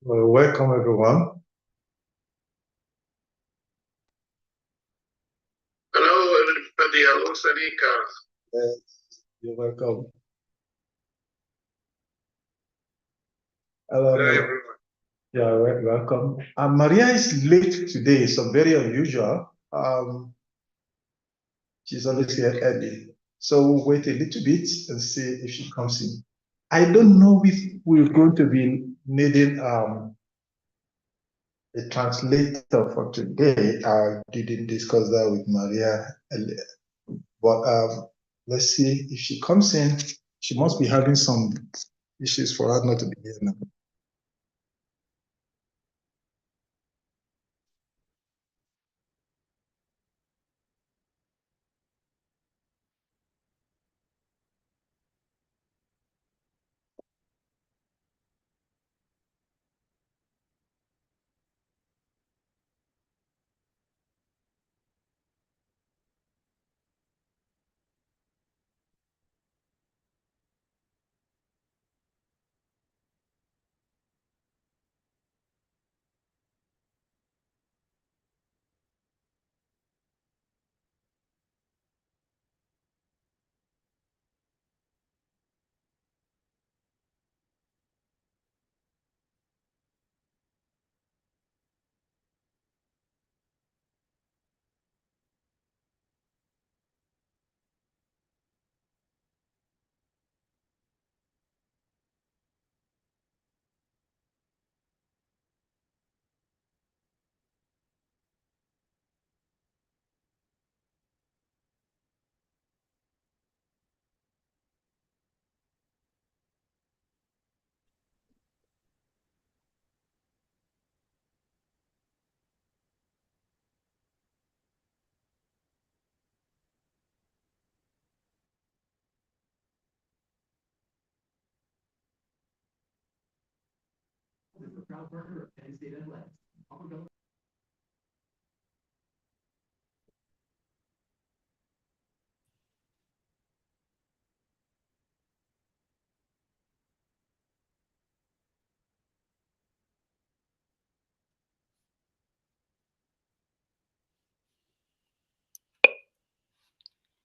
Well, welcome everyone. Hello everybody, hello Sarika. You're welcome. Hello, Hello Maria. everyone. Yeah, welcome. Maria is late today, so very unusual. She's always here early. So we'll wait a little bit and see if she comes in. I don't know if we're going to be needing a translator for today. I didn't discuss that with Maria earlier. But let's see if she comes in. She must be having some issues for her not to be here now.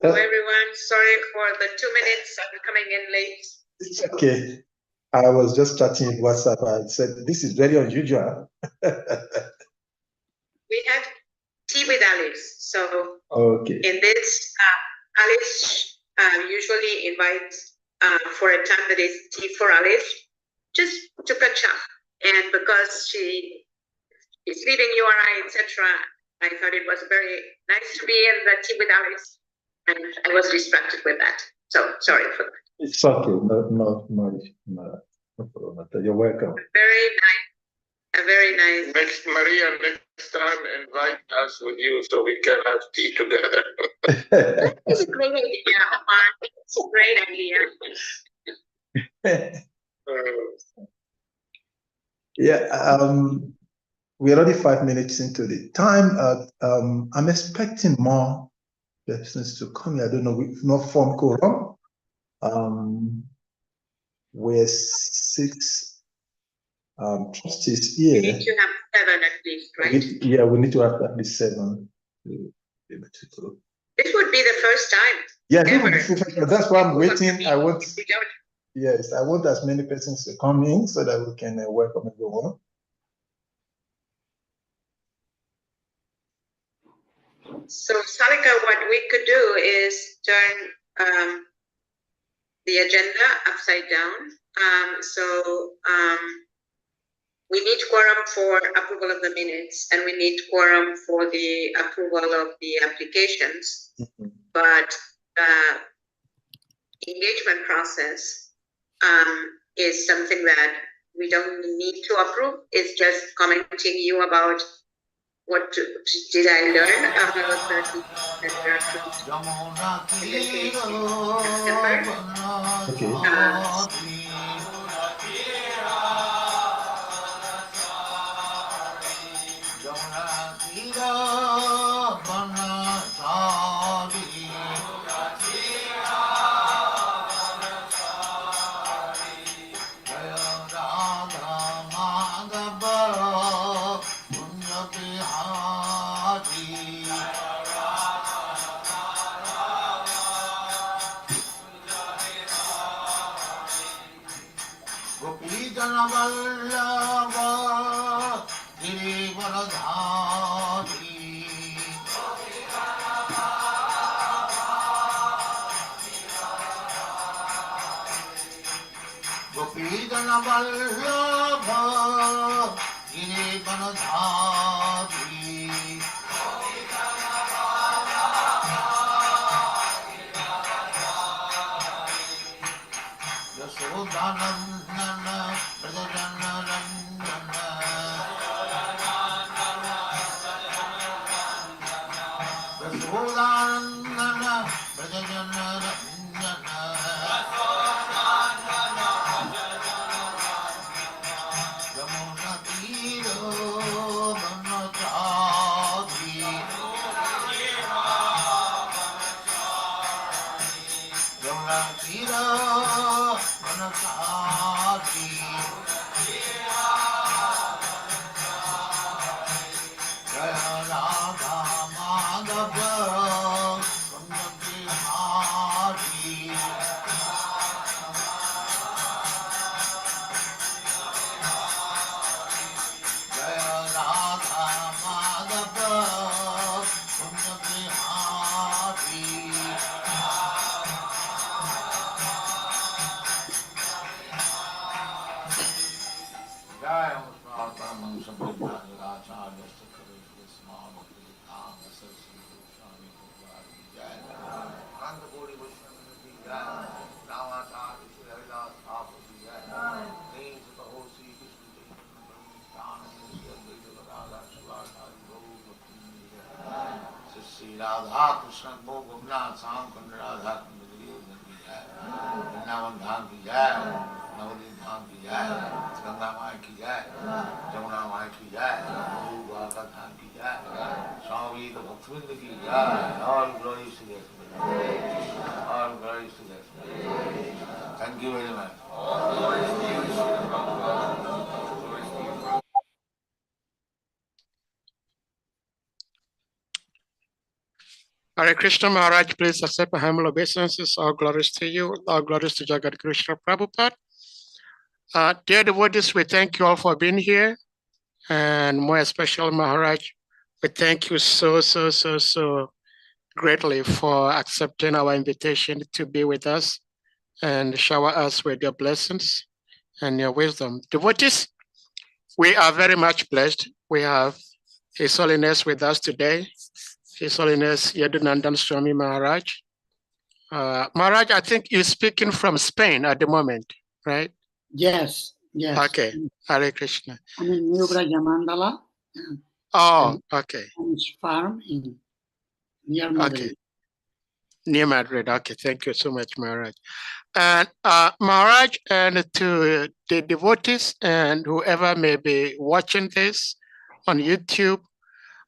Hello everyone, sorry for the 2 minutes, I'm coming in late. It's okay. I was just chatting in WhatsApp. I said, this is very unusual. We had tea with Alice. So Okay. in this, Alice usually invites for a time that is tea for Alice, just to catch up. And because she is leaving URI, etc., I thought it was very nice to be in the tea with Alice. And I was distracted with that. So sorry for that. It's okay. No problem. You're welcome. Very nice. Very nice. Next Maria, next time invite us with you so we can have tea together. It's a great idea, Omar. It's a great idea. Yeah, we're already 5 minutes into the time. I'm expecting more persons to come here. I don't know if not form quorum. We're 6 trustees here. We need to have 7 at least, right? We need to have at least 7 to be able to go. This would be the first time. Yeah, that's why I'm waiting. Yes, I want as many persons to come in so that we can welcome everyone. So, Salika, what we could do is turn the agenda upside down. We need quorum for approval of the minutes, and we need quorum for the approval of the applications. Mm-hmm. But engagement process is something that we don't need to approve. It's just commenting you about what did I learn about Thank you very much. Hare Krishna Maharaj, please accept my humble obeisances. All glories to you. All glories to Jagat Krishna Prabhupada. Dear devotees, we thank you all for being here. And more especially Maharaj, we thank you so greatly for accepting our invitation to be with us and shower us with your blessings and your wisdom. Devotees, we are very much blessed. We have His Holiness with us today, His Holiness YADUNANDANA SWAMI Maharaj. Maharaj, I think you're speaking from Spain at the moment, right? Yes. Okay, Hare Krishna. I'm in New Mandala. Oh, okay. Farm near Madrid. Okay. Near Madrid. Okay, thank you so much, Maharaj. And Maharaj, and to the devotees and whoever may be watching this on YouTube,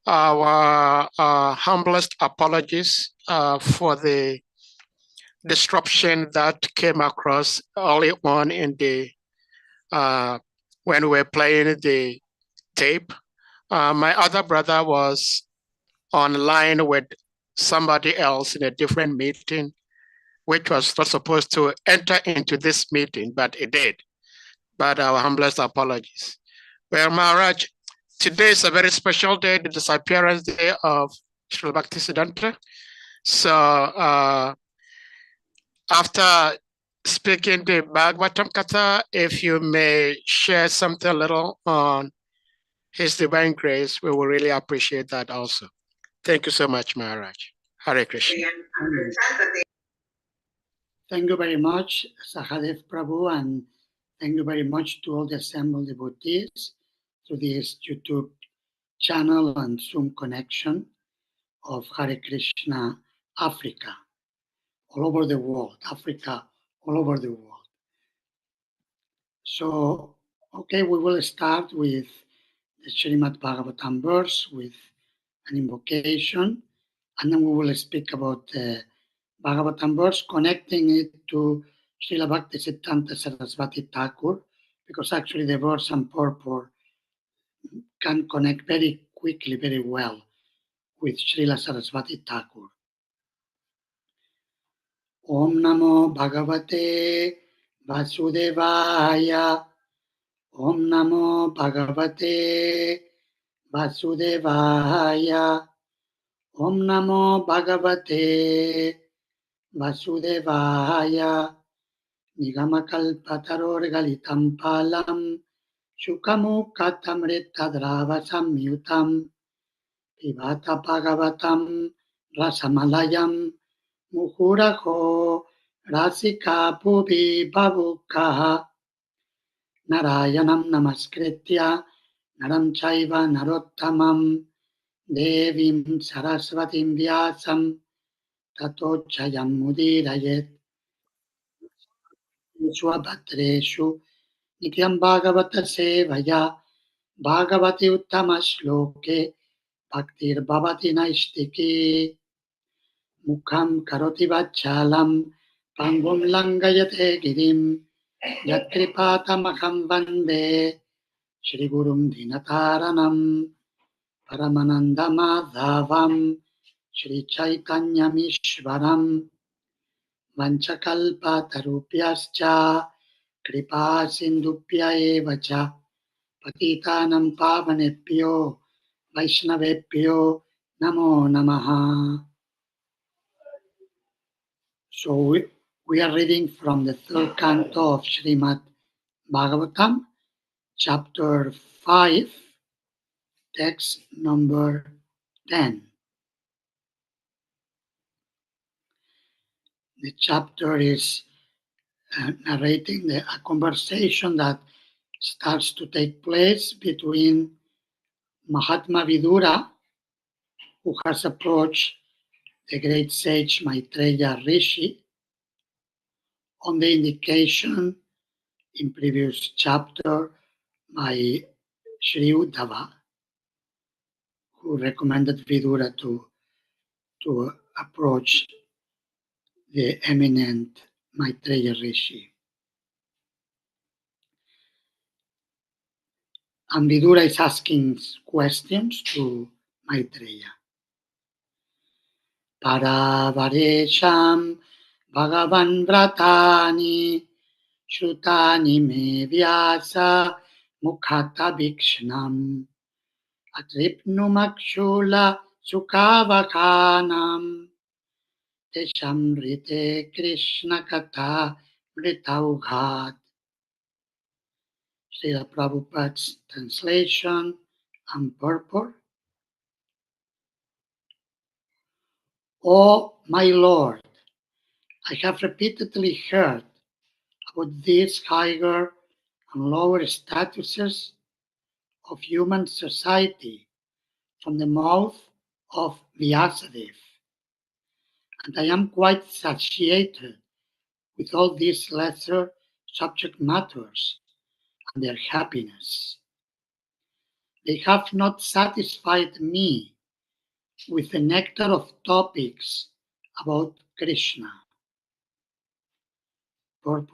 our humblest apologies for the disruption that came across early on in the when we were playing the tape. My other brother was online with somebody else in a different meeting, which was not supposed to enter into this meeting, but it did. But our humblest apologies. Well, Maharaj, today is a very special day, the disappearance day of Srila Bhaktisiddhanta. So after speaking the Bhagavatam Katha, if you may share something a little on His divine grace, we will really appreciate that also. Thank you so much, Maharaj. Hare Krishna. Thank you very much, Sahadev Prabhu, and thank you very much to all the assembled devotees through this YouTube channel and Zoom connection of Hare Krishna Africa, all over the world, Africa, all over the world. So, okay, we will start with the Srimad Bhagavatam verse with an invocation, and then we will speak about the Bhagavatam verse, connecting it to Srila Bhaktisiddhanta Saraswati Thakur, because actually the verse and purport can connect very quickly, very well with Srila Saraswati Thakur. Om Namo Bhagavate Vasudevaya Om Namo Bhagavate Vasudevaya. Om Namo Bhagavate Vasudevaya. Nigamakalpatarorgalitam palam Shukamukhatamritadrava samyutam Pivata Bhagavatam Rasamalayam Muhuraho Rasika Bhubi Bhavukaha Narayanam Namaskritya Naram Chaiva Narottamam Devim Saraswatim Vyasam Tato Chayam Mudirayet Swabhatreshu Nityam Bhagavata Sevaya Bhagavati Uttama Shloke Bhaktir Bhavati Naistiki Mukham Karoti Vachalam Pangum Langayate Girim Yatkripatamaham Vande Shri Gurum Dinataranam Paramananda Madhavam Shri Chaitanya Mishwaram Vanchakalpa Tarupyascha Kripa Sindupya Evacha Patitanam Pavanepyo Vaishnavepyo Namo Namaha. So we are reading from the third canto of Srimad Bhagavatam, chapter 5, text number 10. The chapter is narrating a conversation that starts to take place between Mahatma Vidura, who has approached the great sage Maitreya Rishi on the indication in previous chapter by Sri Uddhava, who recommended Vidura to approach the eminent Maitreya Rishi. And Vidura is asking questions to Maitreya. Paravaresham Bhagavan Vratani Shrutani me Vyasa Mukhata Bhikshnam Atripnumakshula Sukavakanam Teshamrite Krishna Katha Mritaughad. Srila Prabhupada's translation and purport. O my Lord, I have repeatedly heard about these higher and lower statuses of human society from the mouth of Vyasadeva, and I am quite satiated with all these lesser subject matters and their happiness. They have not satisfied me with the nectar of topics about Krishna. Purport.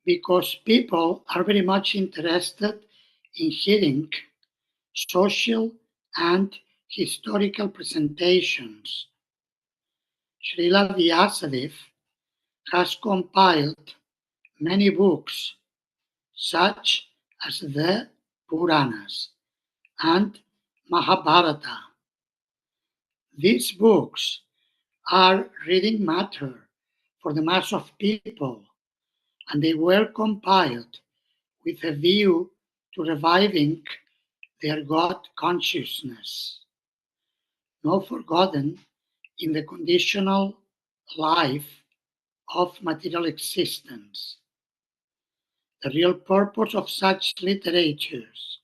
Because people are very much interested in hearing social and historical presentations. Srila Vyasadeva has compiled many books, such as the Puranas and Mahabharata. These books are reading matter for the mass of people, and they were compiled with a view to reviving their God consciousness, now forgotten in the conditional life of material existence. The real purpose of such literatures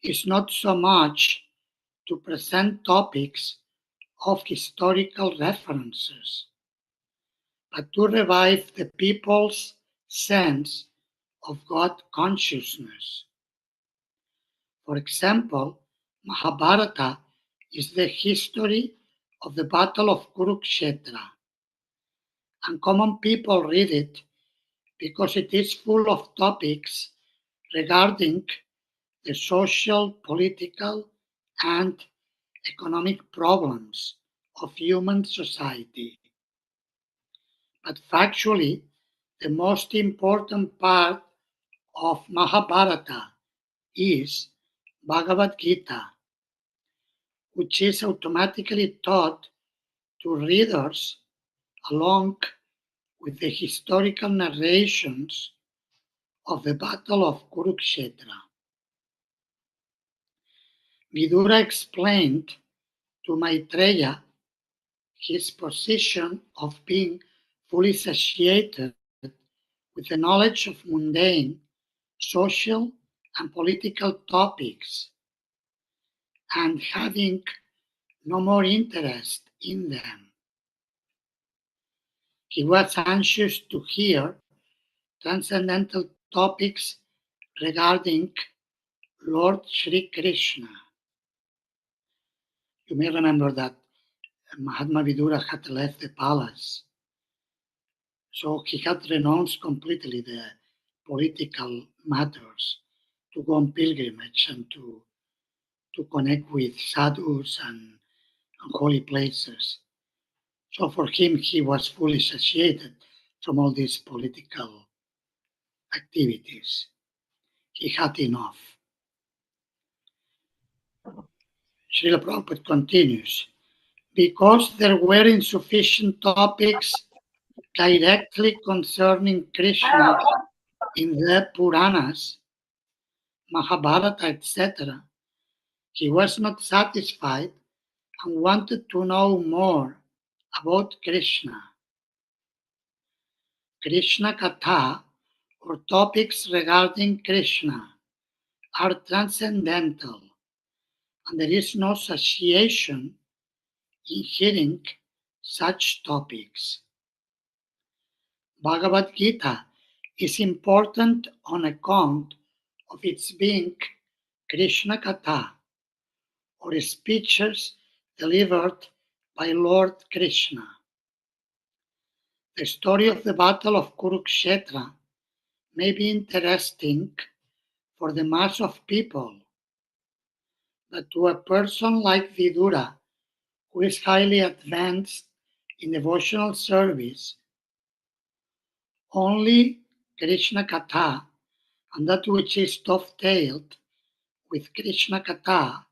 is not so much to present topics of historical references, but to revive the people's sense of God consciousness. For example, Mahabharata is the history of the Battle of Kurukshetra, and common people read it because it is full of topics regarding the social, political, and economic problems of human society. But factually, the most important part of Mahabharata is Bhagavad Gita, which is automatically taught to readers along with the historical narrations of the Battle of Kurukshetra. Vidura explained to Maitreya his position of being fully satiated with the knowledge of mundane, social, and political topics, and having no more interest in them. He was anxious to hear transcendental topics regarding Lord Sri Krishna. You may remember that Mahatma Vidura had left the palace, so he had renounced completely the political matters to go on pilgrimage and to connect with sadhus and holy places. So for him, he was fully satiated from all these political activities. He had enough. Srila Prabhupada continues, because there were insufficient topics directly concerning Krishna in the Puranas, Mahabharata, etc., he was not satisfied and wanted to know more about Krishna. Krishna Katha, or topics regarding Krishna, are transcendental, and there is no satiation in hearing such topics. Bhagavad Gita is important on account of its being Krishna Katha, or speeches delivered by Lord Krishna. The story of the Battle of Kurukshetra may be interesting for the mass of people, but to a person like Vidura, who is highly advanced in devotional service, only Krishna Katha and that which is dovetailed with Krishna Katha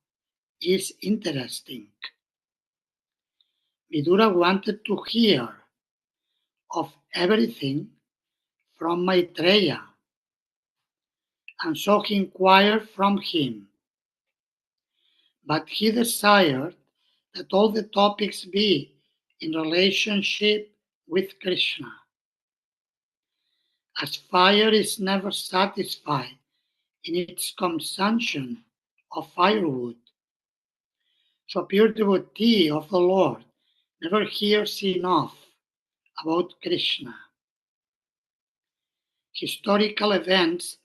is interesting. Vidura wanted to hear of everything from Maitreya, and so he inquired from him. But he desired that all the topics be in relationship with Krishna. As fire is never satisfied in its consumption of firewood, so pure devotee of the Lord never hears enough about Krishna. Historical events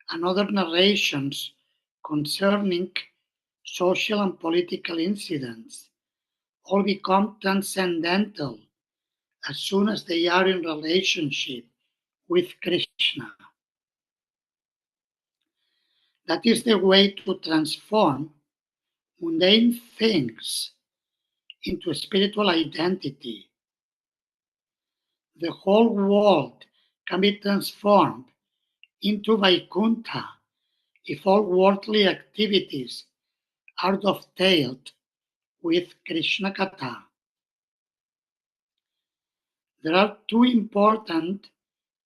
and other narrations concerning social and political incidents all become transcendental as soon as they are in relationship with Krishna. That is the way to transform mundane things into spiritual identity. The whole world can be transformed into Vaikuntha if all worldly activities are dovetailed with Krishna Katha. There are two important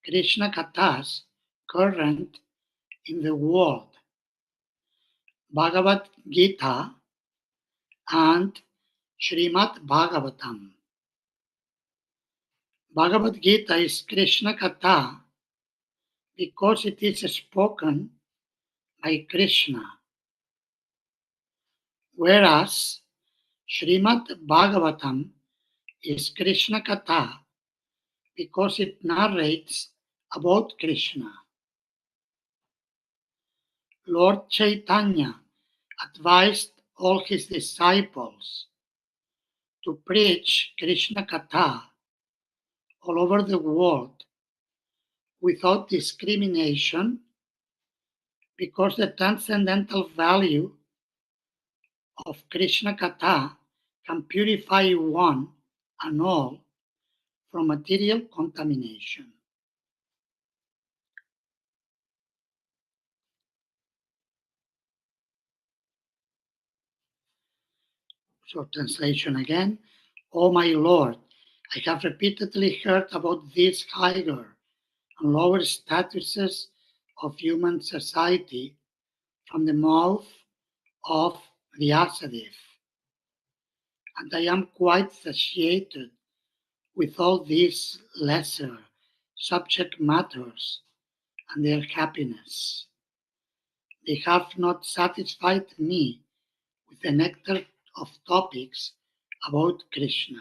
Krishna Kathas current in the world, Bhagavad Gita and Srimad Bhagavatam. Bhagavad Gita is Krishna Katha because it is spoken by Krishna, whereas Srimad Bhagavatam is Krishna Katha because it narrates about Krishna. Lord Chaitanya advised all his disciples to preach Krishna Katha all over the world without discrimination, because the transcendental value of Krishna Katha can purify one and all from material contamination. So translation again. O my Lord, I have repeatedly heard about these higher and lower statuses of human society from the mouth of the Vyasadeva, and I am quite satiated with all these lesser subject matters and their happiness. They have not satisfied me with the nectar of topics about Krishna.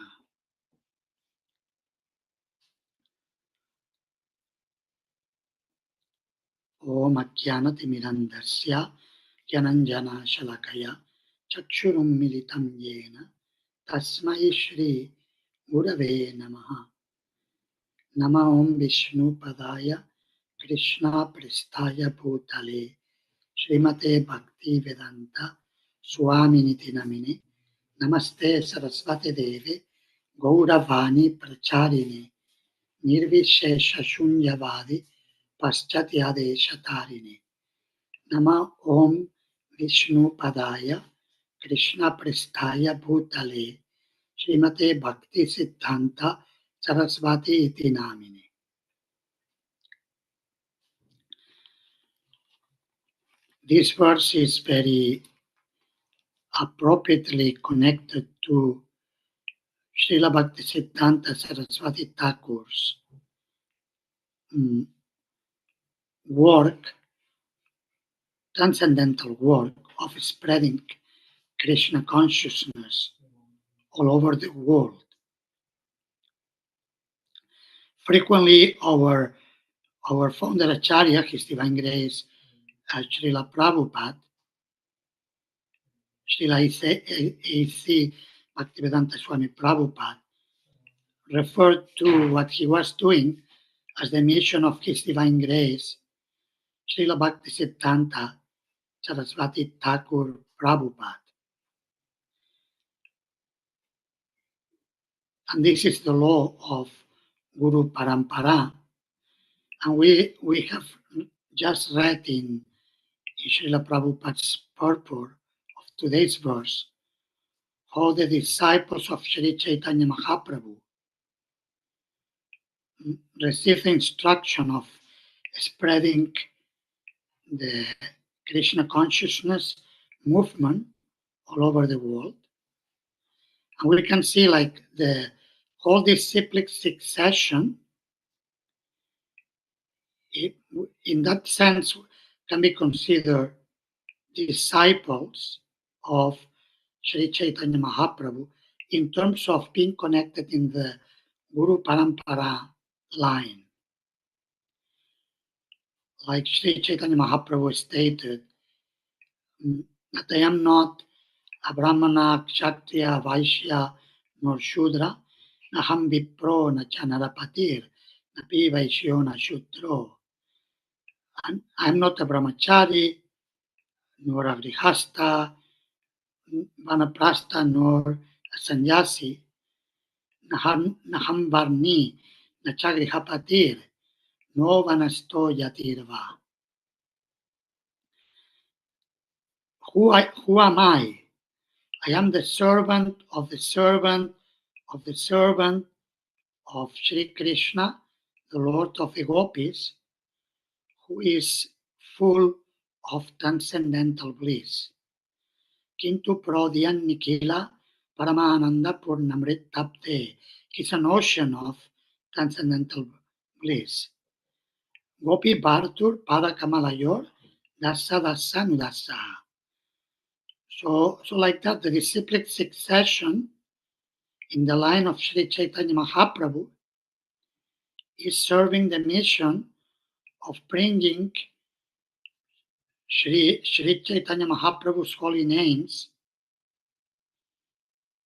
Om Ajnanatimirandasya Gyananjana Shalakaya Chakshurum Militam Yena Tasmai Shri Gurave Namaha. Nama Om Vishnu Padaya Krishna Prestaya Bhutale Srimate Bhakti Vedanta Swami Niti Namine Namaste Sarasvati Deve Gauravani Pracharine Nirvishesha Shunyavadi Paschatyadesh Tarine. Nama Om Vishnu Padaya Krishna Prestaya Bhutale Srimate Bhaktisiddhanta Sarasvati Iti Namine. This verse is very appropriately connected to Srila Bhaktisiddhanta Saraswati Thakur's work, transcendental work of spreading Krishna consciousness all over the world. Frequently, our founder Acharya, His Divine Grace, Srila Prabhupada, Srila A.C. Bhaktivedanta Swami Prabhupada, referred to what he was doing as the mission of His Divine Grace, Srila Bhaktisiddhanta Saraswati Thakur Prabhupada. And this is the law of Guru Parampara. And we have just read in Srila Prabhupada's purport of today's verse how the disciples of Sri Chaitanya Mahaprabhu received the instruction of spreading the Krishna consciousness movement all over the world. And we can see like the whole disciplic succession, in that sense, can be considered disciples of Sri Chaitanya Mahaprabhu in terms of being connected in the Guru Parampara line. Like Sri Chaitanya Mahaprabhu stated, that I am not a Brahmana, Kshatriya, Vaishya, nor Shudra, Naham Vipro, na Chanarapatir, Napi Vaishyo, na Shudro. I'm not a Brahmachari, nor a Grihasta, Vanaprastha, nor a Sannyasi, Naham Varni, na Chagrihapatir, no Vanasto Yatirva. Who am I? I am the servant of the servant of the servant of Sri Krishna, the Lord of the Gopis, who is full of transcendental bliss. Kintu prodyan nikila paramananda purnamrit tapte. He's an ocean of transcendental bliss. Gopi Bhartur Pada Kamalayor Dasa Dasa Nudasa. So like that, the disciplic succession in the line of Sri Chaitanya Mahaprabhu is serving the mission of bringing Sri Chaitanya Mahaprabhu's holy names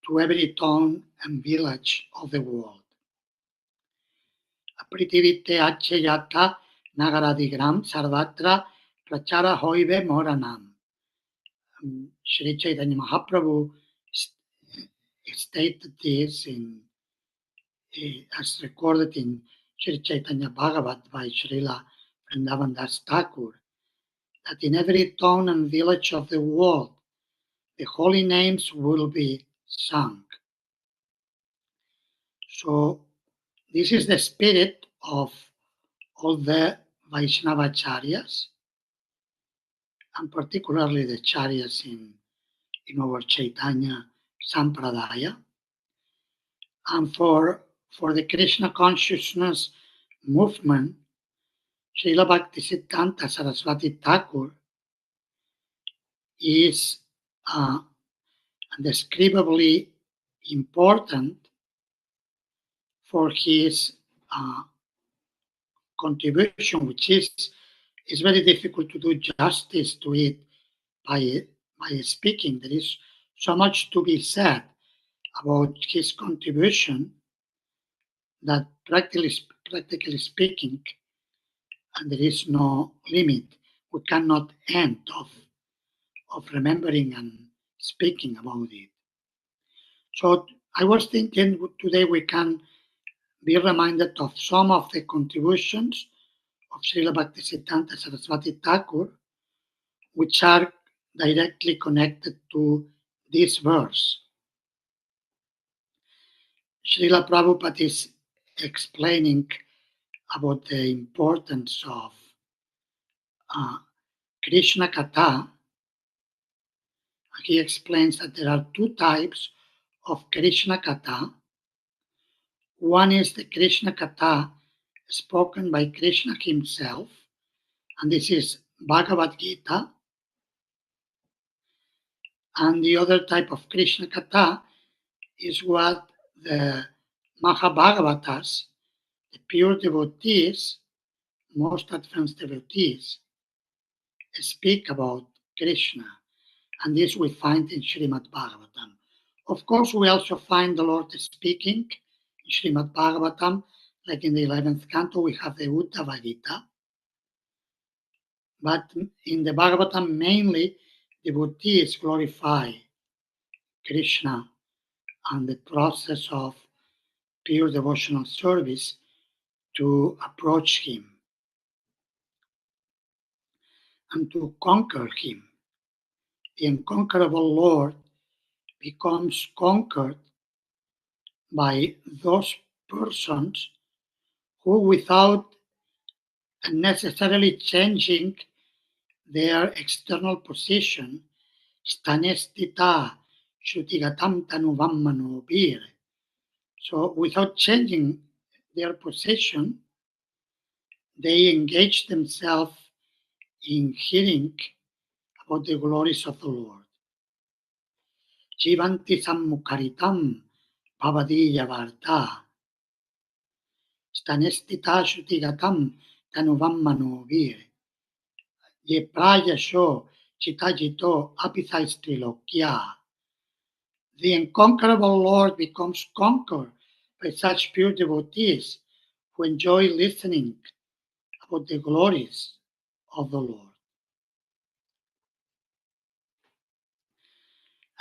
to every town and village of the world. Apritivite Achayata Nagaradigram Sarvatra Prachara Hoive Moranam. Sri Chaitanya Mahaprabhu stated this as recorded in Sri Chaitanya Bhagavat by Srila Vrindavan Das Thakur, that in every town and village of the world, the holy names will be sung. So this is the spirit of all the Vaishnavacharyas, and particularly the Charyas in our Chaitanya Sampradaya. And for the Krishna consciousness movement, Srila Bhaktisiddhanta Saraswati Thakur is undescribably important for his contribution, which is very difficult to do justice to it by speaking. There is so much to be said about his contribution that practically speaking, and there is no limit. We cannot end of remembering and speaking about it. So I was thinking today we can be reminded of some of the contributions of Srila Bhaktisiddhanta Saraswati Thakur, which are directly connected to this verse. Srila Prabhupada is explaining about the importance of Krishna Katha. He explains that there are two types of Krishna Katha. One is the Krishna Katha spoken by Krishna himself, and this is Bhagavad Gita. And the other type of Krishna Katha is what the Mahabharagatas, the pure devotees, most advanced devotees, speak about Krishna. And this we find in Srimad Bhagavatam. Of course, we also find the Lord speaking in Srimad Bhagavatam, like in the 11th canto, we have the Uddhava Gita. But in the Bhagavatam, mainly, devotees glorify Krishna and the process of pure devotional service to approach him and to conquer him. The unconquerable Lord becomes conquered by those persons who, without necessarily changing their external position, stanestita shutigatam tanuvam manobir. So without changing their position, they engage themselves in hearing about the glories of the Lord. Jivanti sammukaritam bhavadiya varta stanestita shutigatam tanuvam manobir. Ye prayasho chitajito apithaistrilokia. The unconquerable Lord becomes conquered by such pure devotees who enjoy listening about the glories of the Lord.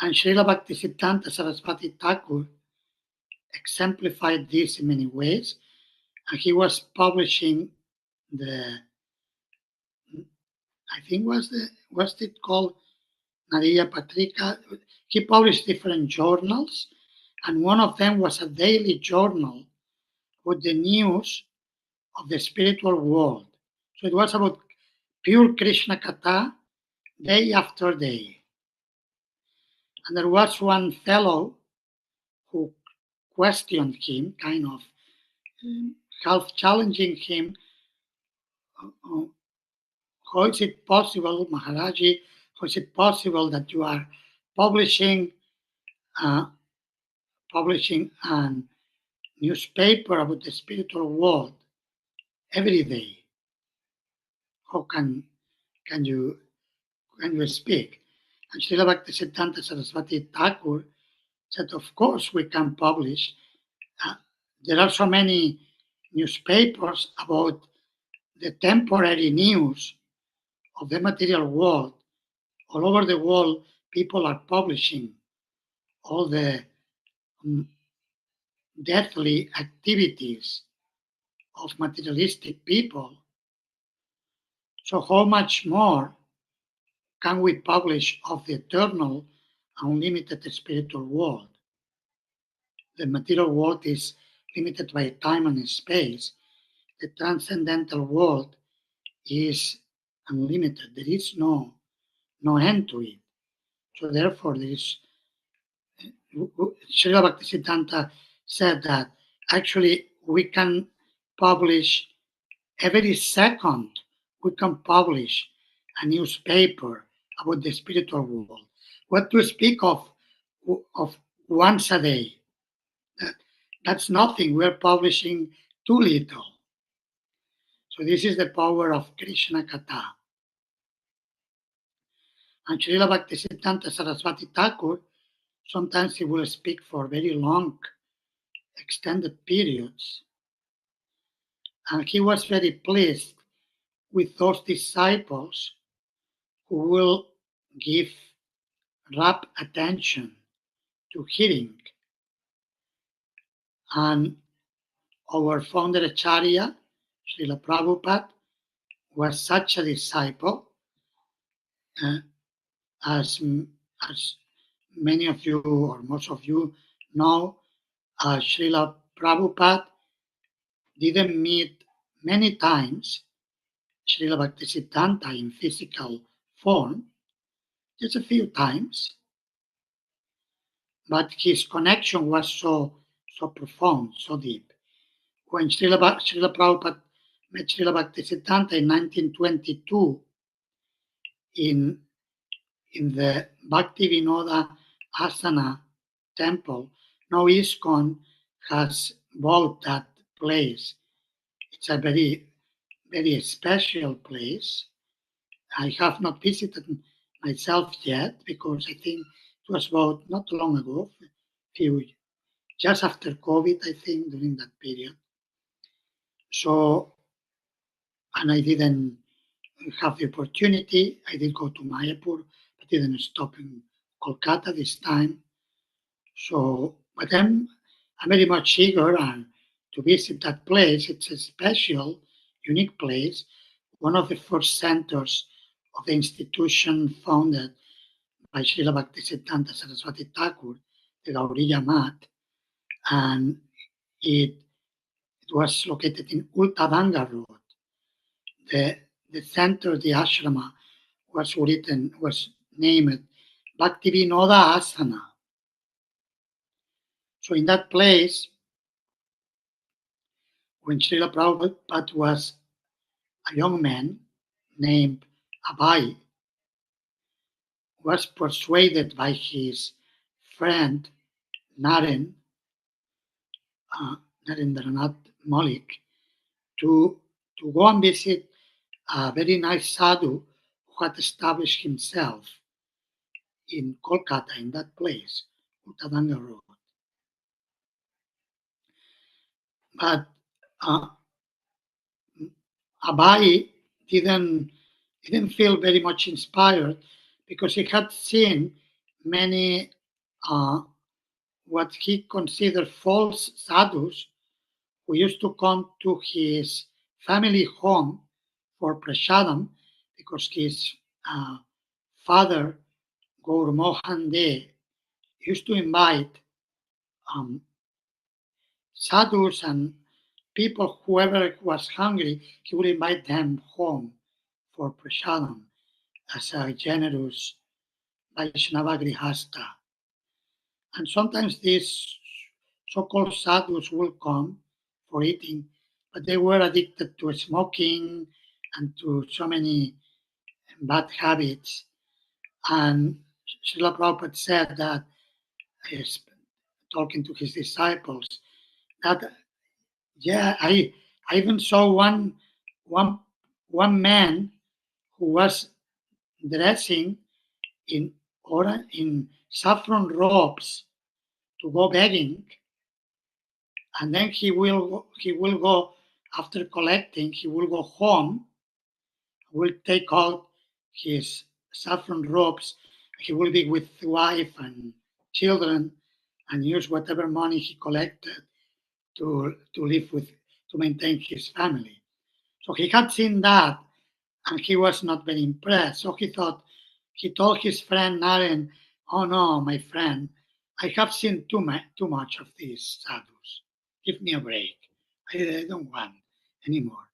And Srila Bhaktisiddhanta Saraswati Thakur exemplified this in many ways. And he was publishing I think was it called Nadiya Patrika? He published different journals, and one of them was a daily journal with the news of the spiritual world. So it was about pure Krishna Katha day after day. And there was one fellow who questioned him, kind of half challenging him, how is it possible, Maharaji, how is it possible that you are publishing a newspaper about the spiritual world every day? How can you speak? And Srila Bhaktisiddhanta Saraswati Thakur said, of course we can publish. There are so many newspapers about the temporary news of the material world. All over the world, people are publishing all the deathly activities of materialistic people. So how much more can we publish of the eternal, unlimited spiritual world? the material world is limited by time and space, the transcendental world is unlimited. There is no end to it. So therefore, there is Srila Bhaktisiddhanta said that actually we can publish every second, we can publish a newspaper about the spiritual world. What to speak of once a day? That's nothing. We're publishing too little. So this is the power of Krishna Katha. And Srila Bhaktisiddhanta Saraswati Thakur, sometimes he will speak for very long, extended periods. And he was very pleased with those disciples who will give rapt attention to hearing. And our founder Acharya, Srila Prabhupada, was such a disciple. As many of you or most of you know, Srila Prabhupada didn't meet many times Srila Bhaktisiddhanta in physical form, just a few times, but his connection was so profound, so deep. When Srila Prabhupada met Srila Bhaktisiddhanta in 1922 in the Bhaktivinoda Asana temple, now ISKCON has bought that place. It's a very, very special place. I have not visited myself yet because I think it was about not long ago, just after COVID, I think, during that period. So, and I didn't have the opportunity. I did go to Mayapur, but didn't stop in Kolkata this time. So, but I'm very much eager to visit that place. It's a special, unique place, one of the first centers of the institution founded by Srila Bhaktisiddhanta Saraswati Thakur, the Gauriya Math, and it was located in Ultadanga Road. The center, the ashrama, was named Bhaktivinoda Asana. So in that place, when Srila Prabhupada was a young man named Abai, was persuaded by his friend Naren, Narendranath Malik, to go and visit a very nice sadhu who had established himself in Kolkata, in that place, Uttadanga Road. But Abai didn't feel very much inspired because he had seen many what he considered false sadhus who used to come to his family home for prasadam because his father, Gaur Mohan De, used to invite sadhus and people, whoever was hungry, he would invite them home for prasadam as a generous Vaishnava Grihasta. And sometimes these so-called sadhus will come for eating, but they were addicted to smoking and to so many bad habits. And Srila Prabhupada said that, talking to his disciples, that I even saw one man who was dressing in saffron robes to go begging, and then he will go after collecting. He will go home, will take out his saffron robes. He will be with wife and children, and use whatever money he collected to live with, to maintain his family. So he had seen that, and he was not very impressed. So he told his friend Naren, "Oh no, my friend, I have seen too much of these sadhus. Give me a break. I don't want anymore.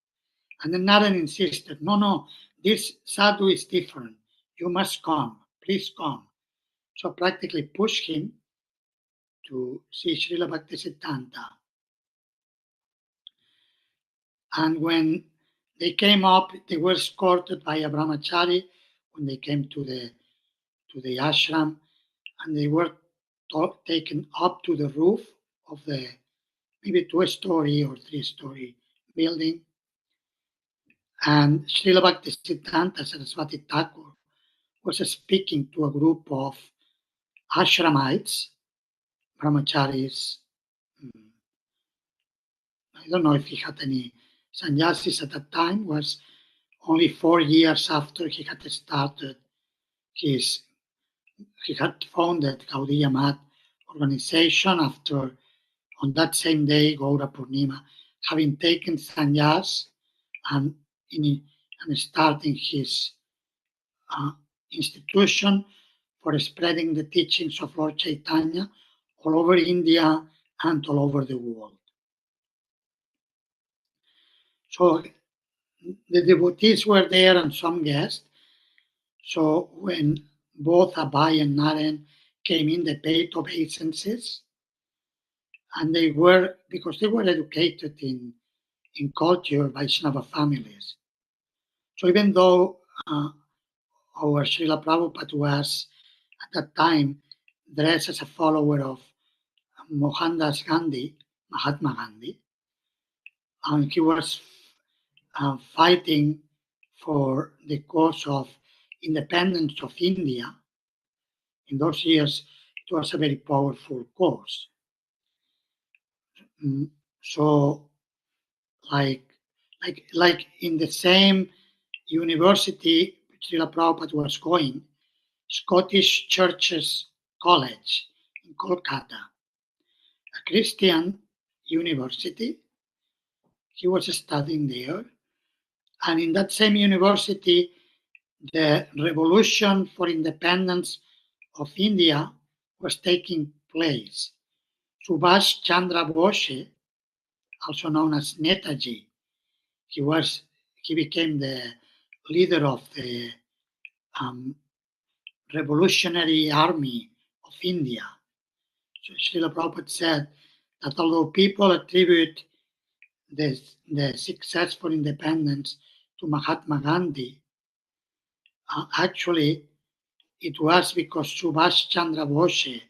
And then Naren insisted, no, this sadhu is different. You must come. Please come. So practically pushed him to see Srila Bhaktisiddhanta. And when they came up, they were escorted by a brahmachari when they came to the ashram, and they were taken up to the roof of the maybe 2-story or 3-story building. And Srila Bhaktisiddhanta Saraswati Thakur was speaking to a group of ashramites, brahmacharis. I don't know if he had any sannyasis at that time. Was only 4 years after he had started he had founded Gaudiya Math organization after, on that same day, Gaura Purnima, having taken sannyas and starting his institution for spreading the teachings of Lord Chaitanya all over India and all over the world. So the devotees were there and some guests. So when both Abai and Naren came in, they paid obeisances. And they were, because they were educated in culture Vaishnava families. So even though our Srila Prabhupada was at that time dressed as a follower of Mohandas Gandhi, Mahatma Gandhi, and he was fighting for the cause of independence of India. In those years, it was a very powerful cause. So, like in the same university Srila Prabhupada was going, Scottish Churches College in Kolkata, a Christian university. He was studying there. And in that same university, the revolution for independence of India was taking place. Subhash Chandra Bose, also known as Netaji, he became the leader of the Revolutionary Army of India. So Srila Prabhupada said that although people attribute the successful independence to Mahatma Gandhi, actually it was because Subhash Chandra Bose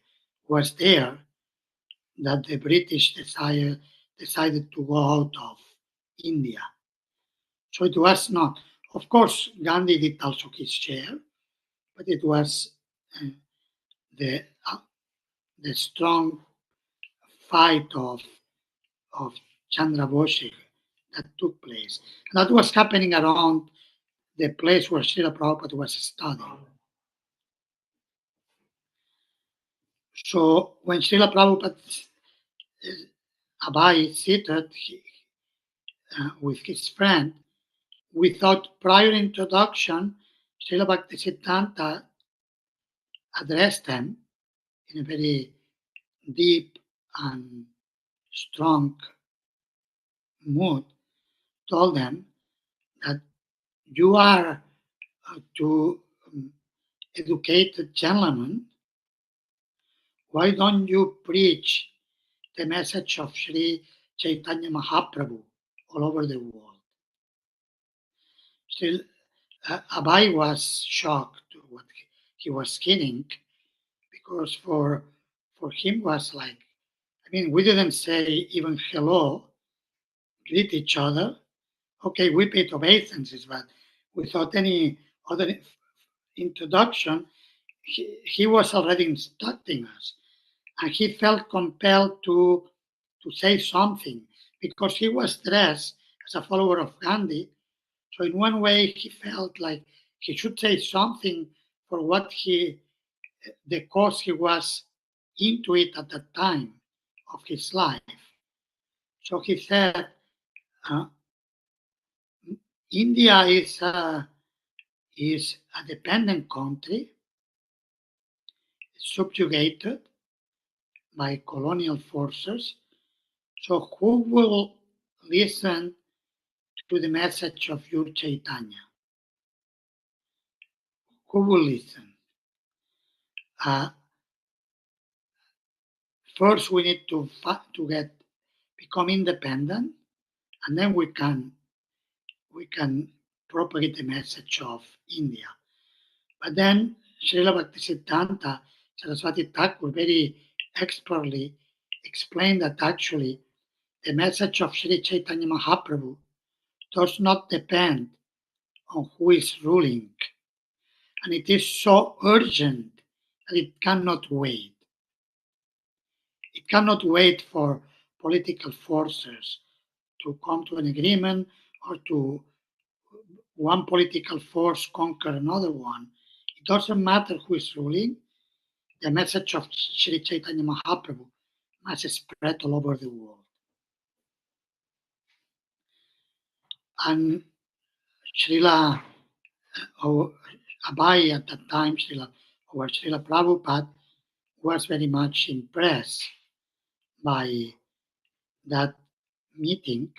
was there that the British decided to go out of India. So it was not. Of course, Gandhi did also his share, but it was the strong fight of Chandra Bose that took place. And that was happening around the place where Srila Prabhupada was studying. So when Srila Prabhupada Abai seated with his friend, without prior introduction, Srila Bhaktisiddhanta addressed them in a very deep and strong mood, told them that you are two educated gentlemen. Why don't you preach the message of Sri Chaitanya Mahaprabhu all over the world? Still, Abai was shocked to what he was getting, because for him was like, I mean, we didn't say even hello, greet each other. Okay, we paid obeisances, but without any other introduction, he was already instructing us. And he felt compelled to say something because he was dressed as a follower of Gandhi. So in one way, he felt like he should say something for what the cause he was into it at that time of his life. So he said, India is a dependent country, subjugated, by colonial forces. So who will listen to the message of your Chaitanya? Who will listen? First, we need to become independent, and then we can propagate the message of India. But then Srila Bhaktisiddhanta Saraswati Thakur very expertly explained that actually the message of Sri Chaitanya Mahaprabhu does not depend on who is ruling, and it is so urgent that it cannot wait. It cannot wait for political forces to come to an agreement or to one political force conquer another one. It doesn't matter who is ruling. The message of Sri Chaitanya Mahaprabhu must spread all over the world. And Srila Abai at that time, Srila Prabhupada, was very much impressed by that meeting.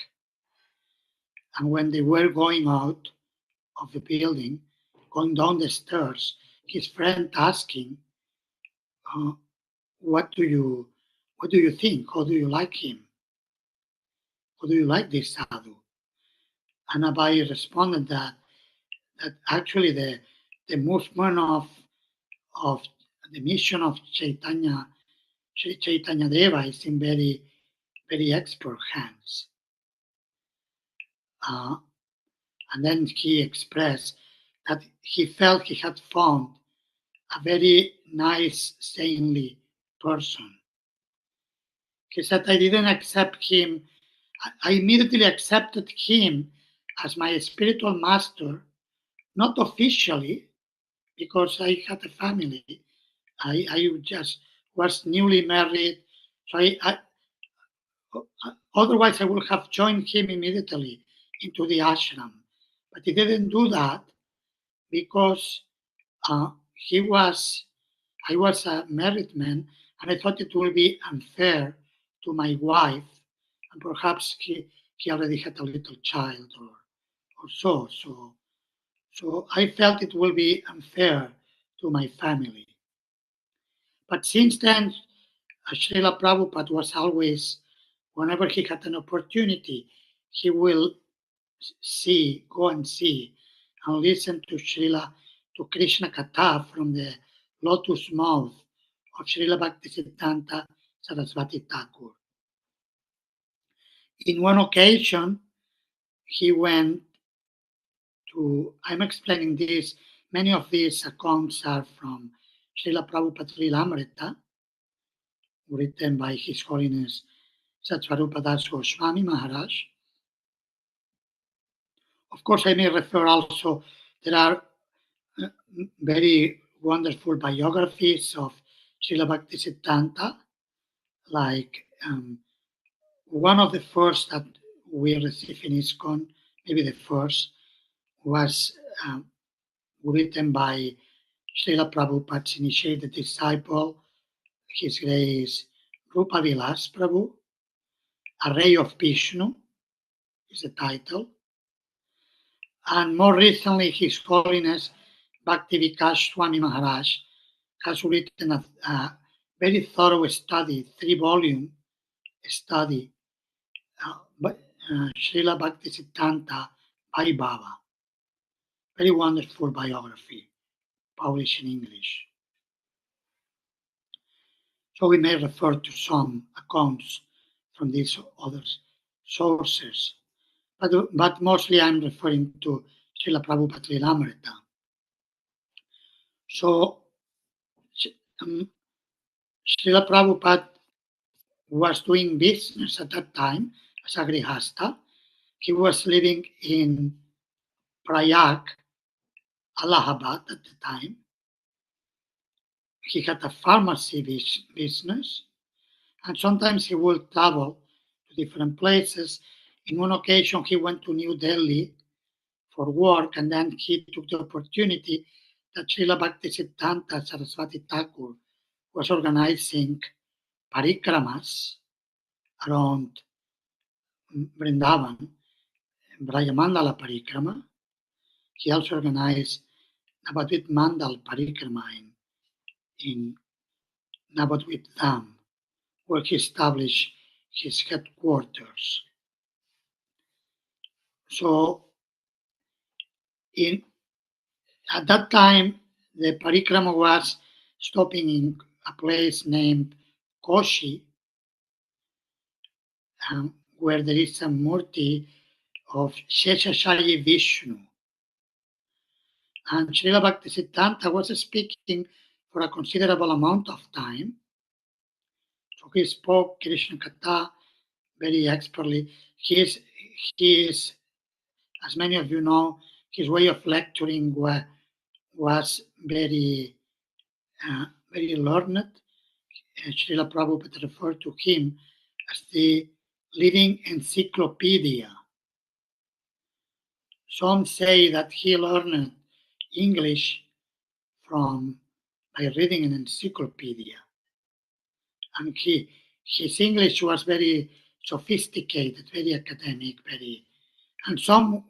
And when they were going out of the building, going down the stairs, his friend asking, what do you think? How do you like him? How do you like this sadhu? And Abai responded that actually the movement of the mission of Chaitanya, Sri Chaitanya Deva is in very, very expert hands. And then he expressed that he felt he had found a very nice, saintly person. He said, I didn't accept him. I immediately accepted him as my spiritual master, not officially, because I had a family. I just was newly married. So otherwise I would have joined him immediately into the ashram. But he didn't do that because I was a married man, and I thought it would be unfair to my wife, and perhaps he already had a little child or so. So I felt it will be unfair to my family. But since then, Srila Prabhupada was always, whenever he had an opportunity, he will go and see and listen to Krishna Katha from the lotus mouth of Srila Bhaktisiddhanta Saraswati Thakur. In one occasion, he went to, I'm explaining this, many of these accounts are from Srila Prabhupada Lilamrita, written by His Holiness Satsvarupa Das Goswami Maharaj. Of course, I may refer also, there are very wonderful biographies of Srila Bhaktisiddhanta, like one of the first that we received in ISKCON, maybe the first, was written by Srila Prabhupada's initiated disciple, His Grace Rupa Vilas Prabhu, A Ray of Vishnu is the title. And more recently, His Holiness Bhakti Swami Maharaj has written a very thorough study, 3-volume study, Srila Bhaktisiddhanta Bhai Baba. Very wonderful biography, published in English. So we may refer to some accounts from these other sources, but mostly I'm referring to Srila Prabhupada Lilamrita. So Srila Prabhupada was doing business at that time as a grihasta. He was living in Prayag, Allahabad at the time. He had a pharmacy business, and sometimes he would travel to different places. In one occasion, he went to New Delhi for work, and then he took the opportunity that Srila Bhaktisiddhanta Saraswati Thakur was organizing parikramas around Vrindavan, Brajamandala Parikrama. He also organized Navadvip Mandal Parikrama in Navadvip Dham, where he established his headquarters. So at that time, the parikrama was stopping in a place named Koshi, where there is a murti of Sheshashayi Vishnu. And Srila Bhaktisiddhanta was speaking for a considerable amount of time. So he spoke Krishna Katha very expertly. He is, as many of you know, his way of lecturing was very learned. Srila Prabhupada referred to him as the living encyclopedia. Some say that he learned English by reading an encyclopedia. And his English was very sophisticated, very academic, and some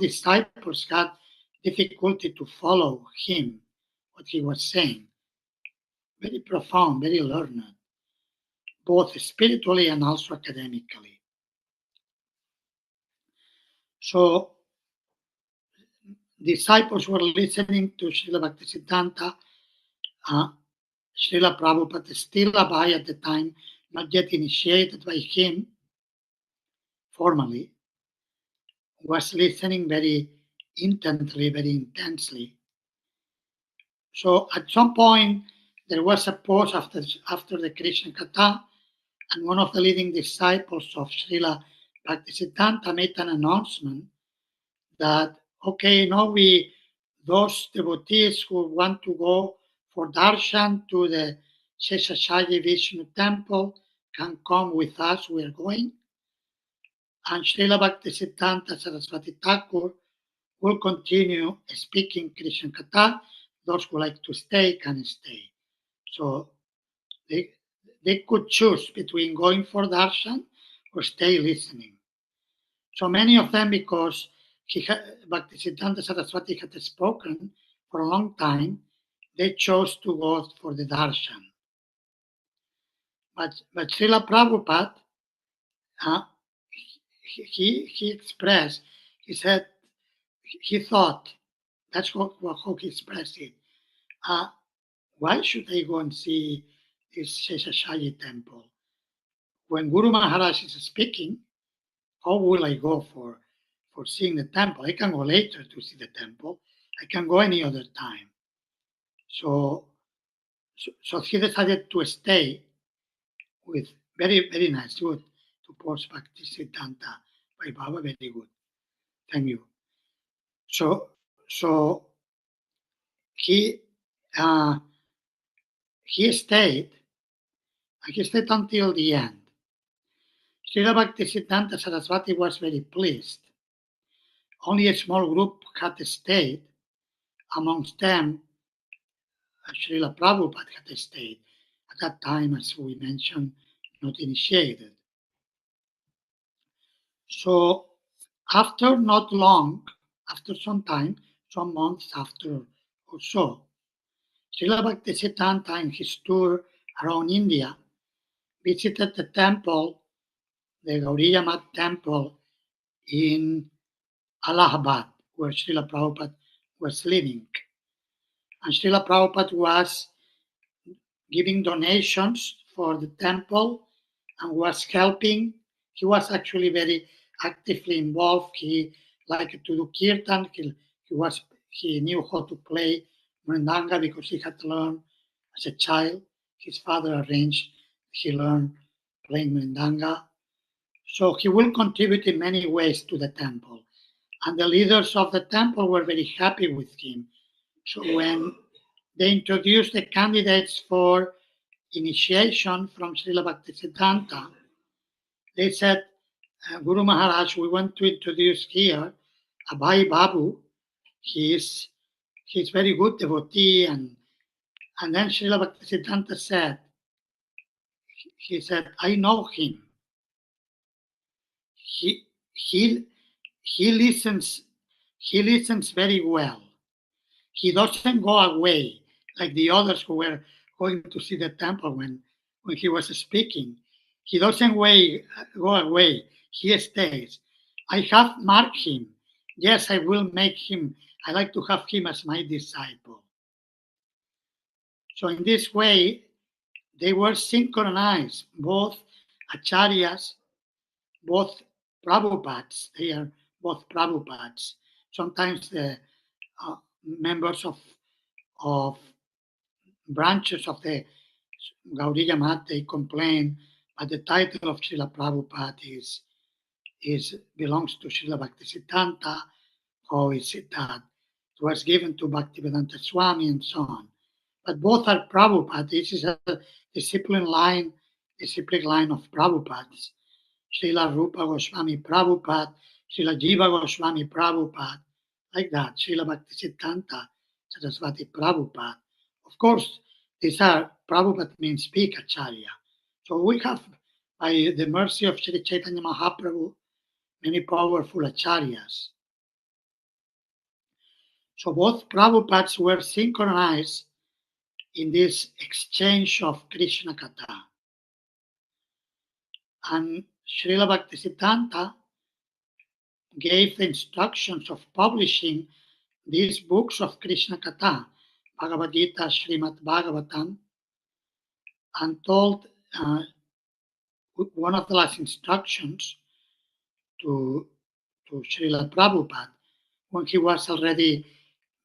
disciples had difficulty to follow him, what he was saying. Very profound, very learned, both spiritually and also academically. So disciples were listening to Srila Bhaktisiddhanta. Srila Prabhupada, still a Bhai at the time, not yet initiated by him formally, was listening very intently, very intensely. So at some point, there was a pause after the Krishna Katha, and one of the leading disciples of Srila Bhaktisiddhanta made an announcement that, okay, now those devotees who want to go for darshan to the Sheshashayi Vishnu temple can come with us, we are going. And Srila Bhaktisiddhanta Saraswati Thakur will continue speaking Krishna Katha. Those who like to stay can stay. So they could choose between going for darshan or stay listening. So many of them, because Bhaktisiddhanta Saraswati had spoken for a long time, they chose to go for the darshan. But Srila Prabhupada, he expressed, he said, he thought, that's how he expressed it. Why should I go and see this Sheshashayi temple? When Guru Maharaj is speaking, how will I go for seeing the temple? I can go later to see the temple. I can go any other time. So he decided to stay with very, very nice, good, to post Bhaktisiddhanta by Baba, very good. Thank you. So he stayed, and he stayed until the end. Srila Bhaktisiddhanta Saraswati was very pleased. Only a small group had stayed. Amongst them, Srila Prabhupada had stayed. At that time, as we mentioned, not initiated. So after not long, after some time, some months after or so, Srila Bhaktisiddhanta in his tour around India visited the temple, the Gauriya Mat temple in Allahabad, where Srila Prabhupada was living. And Srila Prabhupada was giving donations for the temple and was helping. He was actually very actively involved. He liked to do kirtan. He knew how to play mridanga because he had learned as a child. His father arranged he learned playing mridanga. So he will contribute in many ways to the temple. And the leaders of the temple were very happy with him. So when they introduced the candidates for initiation from Srila Bhaktisiddhanta, they said, Guru Maharaj, we want to introduce here Abhay Babu. He's very good devotee. And then Srila Bhaktisiddhanta said, he said, I know him. He listens very well. He doesn't go away like the others who were going to see the temple when he was speaking. He doesn't go away. He stays. I have marked him. Yes, I will make him. I like to have him as my disciple. So in this way, they were synchronized, both acharyas, both Prabhupads. They are both Prabhupads. Sometimes the members of branches of the Gaudiya Math, they complain, but the title of Srila Prabhupada belongs to Srila Bhaktisiddhanta. How is it that it was given to Bhaktivedanta Swami and so on? But both are Prabhupada. This is a discipline line of Prabhupads. Srila Rupa Goswami Prabhupada, Srila Jiva Goswami Prabhupada, like that. Srila Bhaktisiddhanta Saraswati Prabhupada. Of course, these are, Prabhupada means speak acharya. So we have, by the mercy of Sri Chaitanya Mahaprabhu, many powerful acharyas. So both Prabhupads were synchronized in this exchange of Krishna Katha. And Srila Bhaktisiddhanta gave the instructions of publishing these books of Krishna Katha, Bhagavad Gita, Srimad Bhagavatam, and told one of the last instructions to Srila Prabhupada, when he was already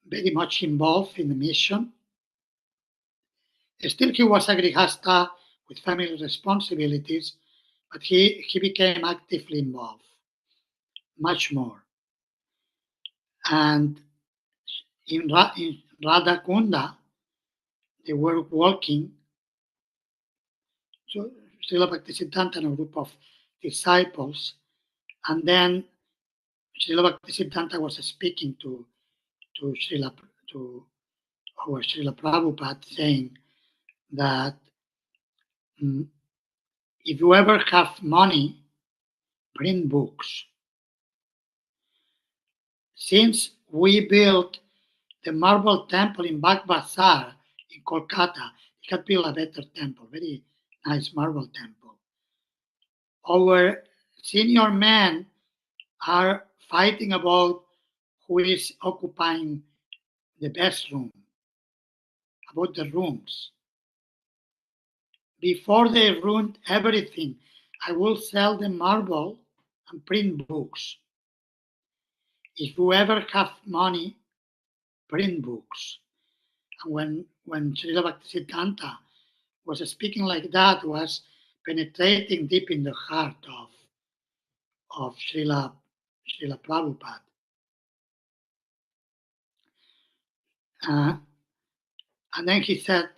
very much involved in the mission. Still, he was a grihasta with family responsibilities, but he became actively involved, much more. And in Radha Kunda, they were walking. So Srila Bhaktisiddhanta and a group of disciples, and then Srila Bhaktisiddhanta was speaking to our Srila Prabhupada, saying that if you ever have money, bring books. Since we built the marble temple in Bagh Bazaar in Kolkata, we had built a better temple, very nice marble temple. Our senior men are fighting about who is occupying the best room, about the rooms. Before they ruined everything, I will sell the marble and print books. If you ever have money, print books. And when Srila Bhaktisiddhanta was speaking like that, was penetrating deep in the heart of Srila Prabhupada. And then he said,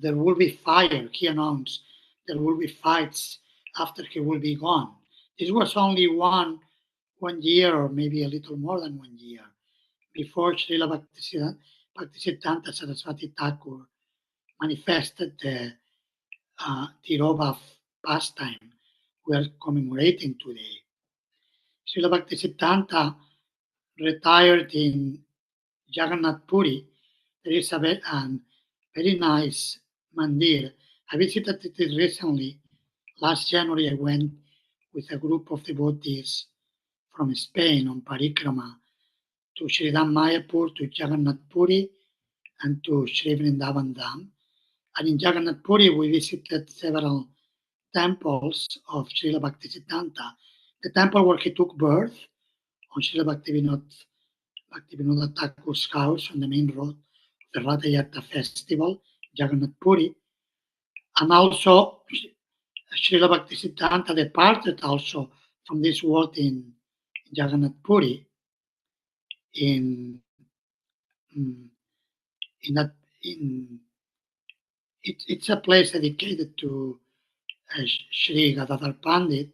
there will be fire. He announced there will be fights after he will be gone. This was only one year, or maybe a little more than 1 year, before Srila Bhaktisiddhanta Saraswati Thakur manifested the Tiroba pastime we are commemorating today. Srila Bhaktisiddhanta retired in Jagannath Puri. There is a very nice mandir. I visited it recently. Last January, I went with a group of devotees from Spain on parikrama to Sridham Mayapur, to Jagannath Puri, and to Sri Vrindavan Dham. And in Jagannath Puri, we visited several temples of Srila Bhaktisiddhanta. The temple where he took birth, on Srila Bhaktivinoda Thakur's house on the main road, the Ratha Yatra festival, Jagannath Puri. And also, Srila Bhaktisiddhanta departed also from this world in Jagannath Puri. It's a place dedicated to Sri Gadadhar Pandit.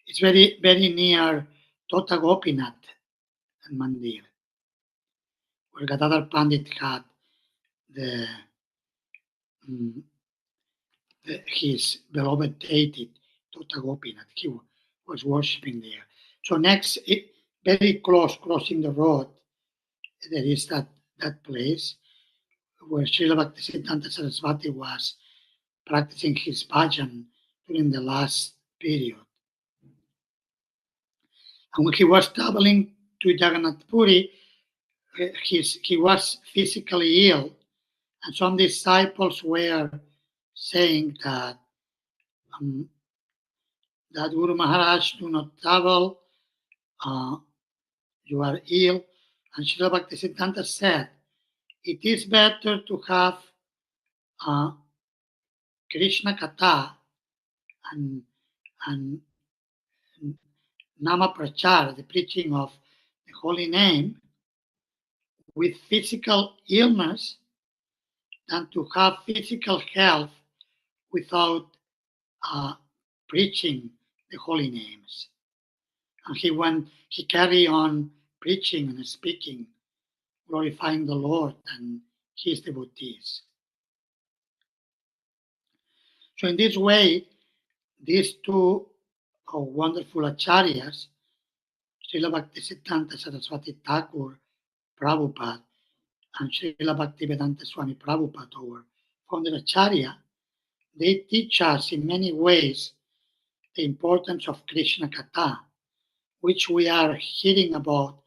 It's very, very near Tota Gopinath and Mandir, where Gadadhar Pandit had the his beloved deity, Tota Gopinath. He was worshipping there. So next, very close, crossing the road, there is that place where Srila Bhaktisiddhanta Saraswati was practicing his bhajan during the last period. And when he was traveling to Jagannath Puri, he was physically ill, and some disciples were saying that that Guru Maharaj, do not travel, you are ill. And Srila Bhaktisiddhanta said, it is better to have Krishna Katha and Nama Prachar, the preaching of the holy name, with physical illness than to have physical health without preaching the holy names. And he carried on preaching and speaking, glorifying the Lord and his devotees. So in this way, these two wonderful acharyas, Srila Bhaktisiddhanta Saraswati Thakur Prabhupada and Srila Bhaktivedanta Swami Prabhupada, our founder acharya, they teach us in many ways the importance of Krishna Katha, which we are hearing about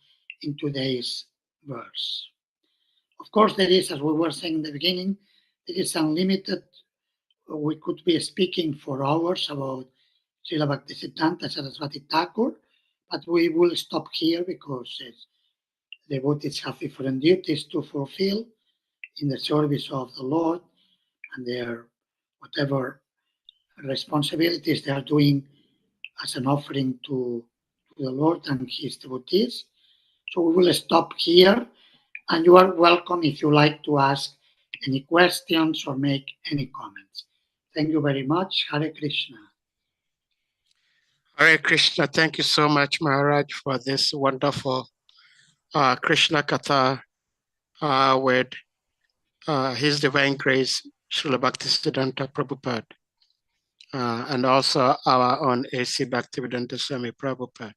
in today's verse. Of course, there is, as we were saying in the beginning, there is unlimited. We could be speaking for hours about Srila Bhaktisiddhanta Saraswati Thakur, but we will stop here because devotees have different duties to fulfill in the service of the Lord and their whatever responsibilities they are doing as an offering to the Lord and his devotees. So we will stop here, and you are welcome if you like to ask any questions or make any comments. Thank you very much. Hare Krishna. Hare Krishna. Thank you so much, Maharaj, for this wonderful Krishna Katha with His Divine Grace, Srila Bhaktisiddhanta Prabhupada, and also our own A.C. Bhaktivedanta Swami Prabhupada.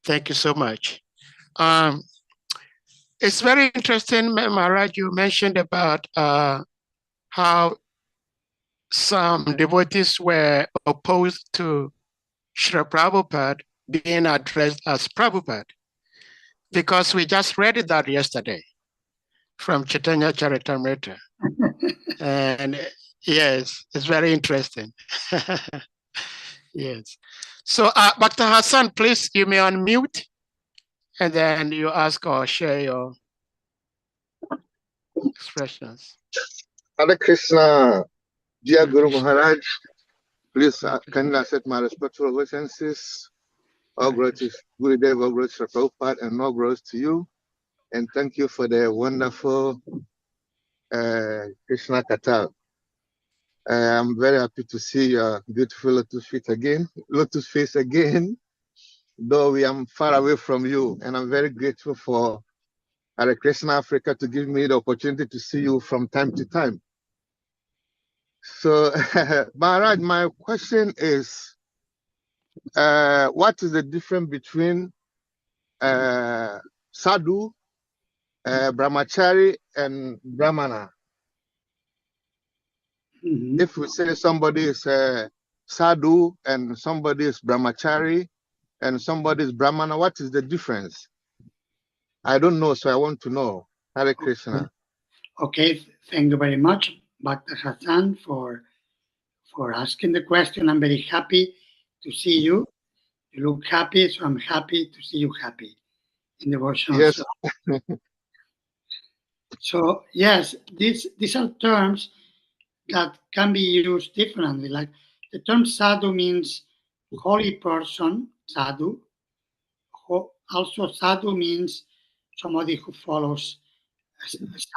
Thank you so much. It's very interesting, Maharaj, you mentioned about how some devotees were opposed to Srila Prabhupada being addressed as Prabhupada, because we just read that yesterday from Chaitanya Charitamrita. And yes, it's very interesting. Yes. So, Bhakta Hassan, please, you may unmute, and then you ask or share your expressions. Hare Krishna, dear Guru Maharaj, please kindly accept my respectful obeisances. All glory to Gurudev, all glory to Prabhupada, and all glory to you. And thank you for the wonderful Krishna Katha. I'm very happy to see your beautiful lotus face again, though we am far away from you. And I'm very grateful for Hare Krishna Africa to give me the opportunity to see you from time to time. So, Maharaj, my question is, what is the difference between sadhu, brahmachari, and brahmana? Mm-hmm. If we say somebody is sadhu and somebody is brahmachari and somebody is brahmana, what is the difference? I don't know, so I want to know. Hare Krishna. Okay, thank you very much, Bhakta Hassan, for asking the question. I'm very happy to see you. You look happy, so I'm happy to see you happy in devotional Yes. service. So yes, these are terms that can be used differently. Like the term sadhu means holy person, sadhu. Also, sadhu means somebody who follows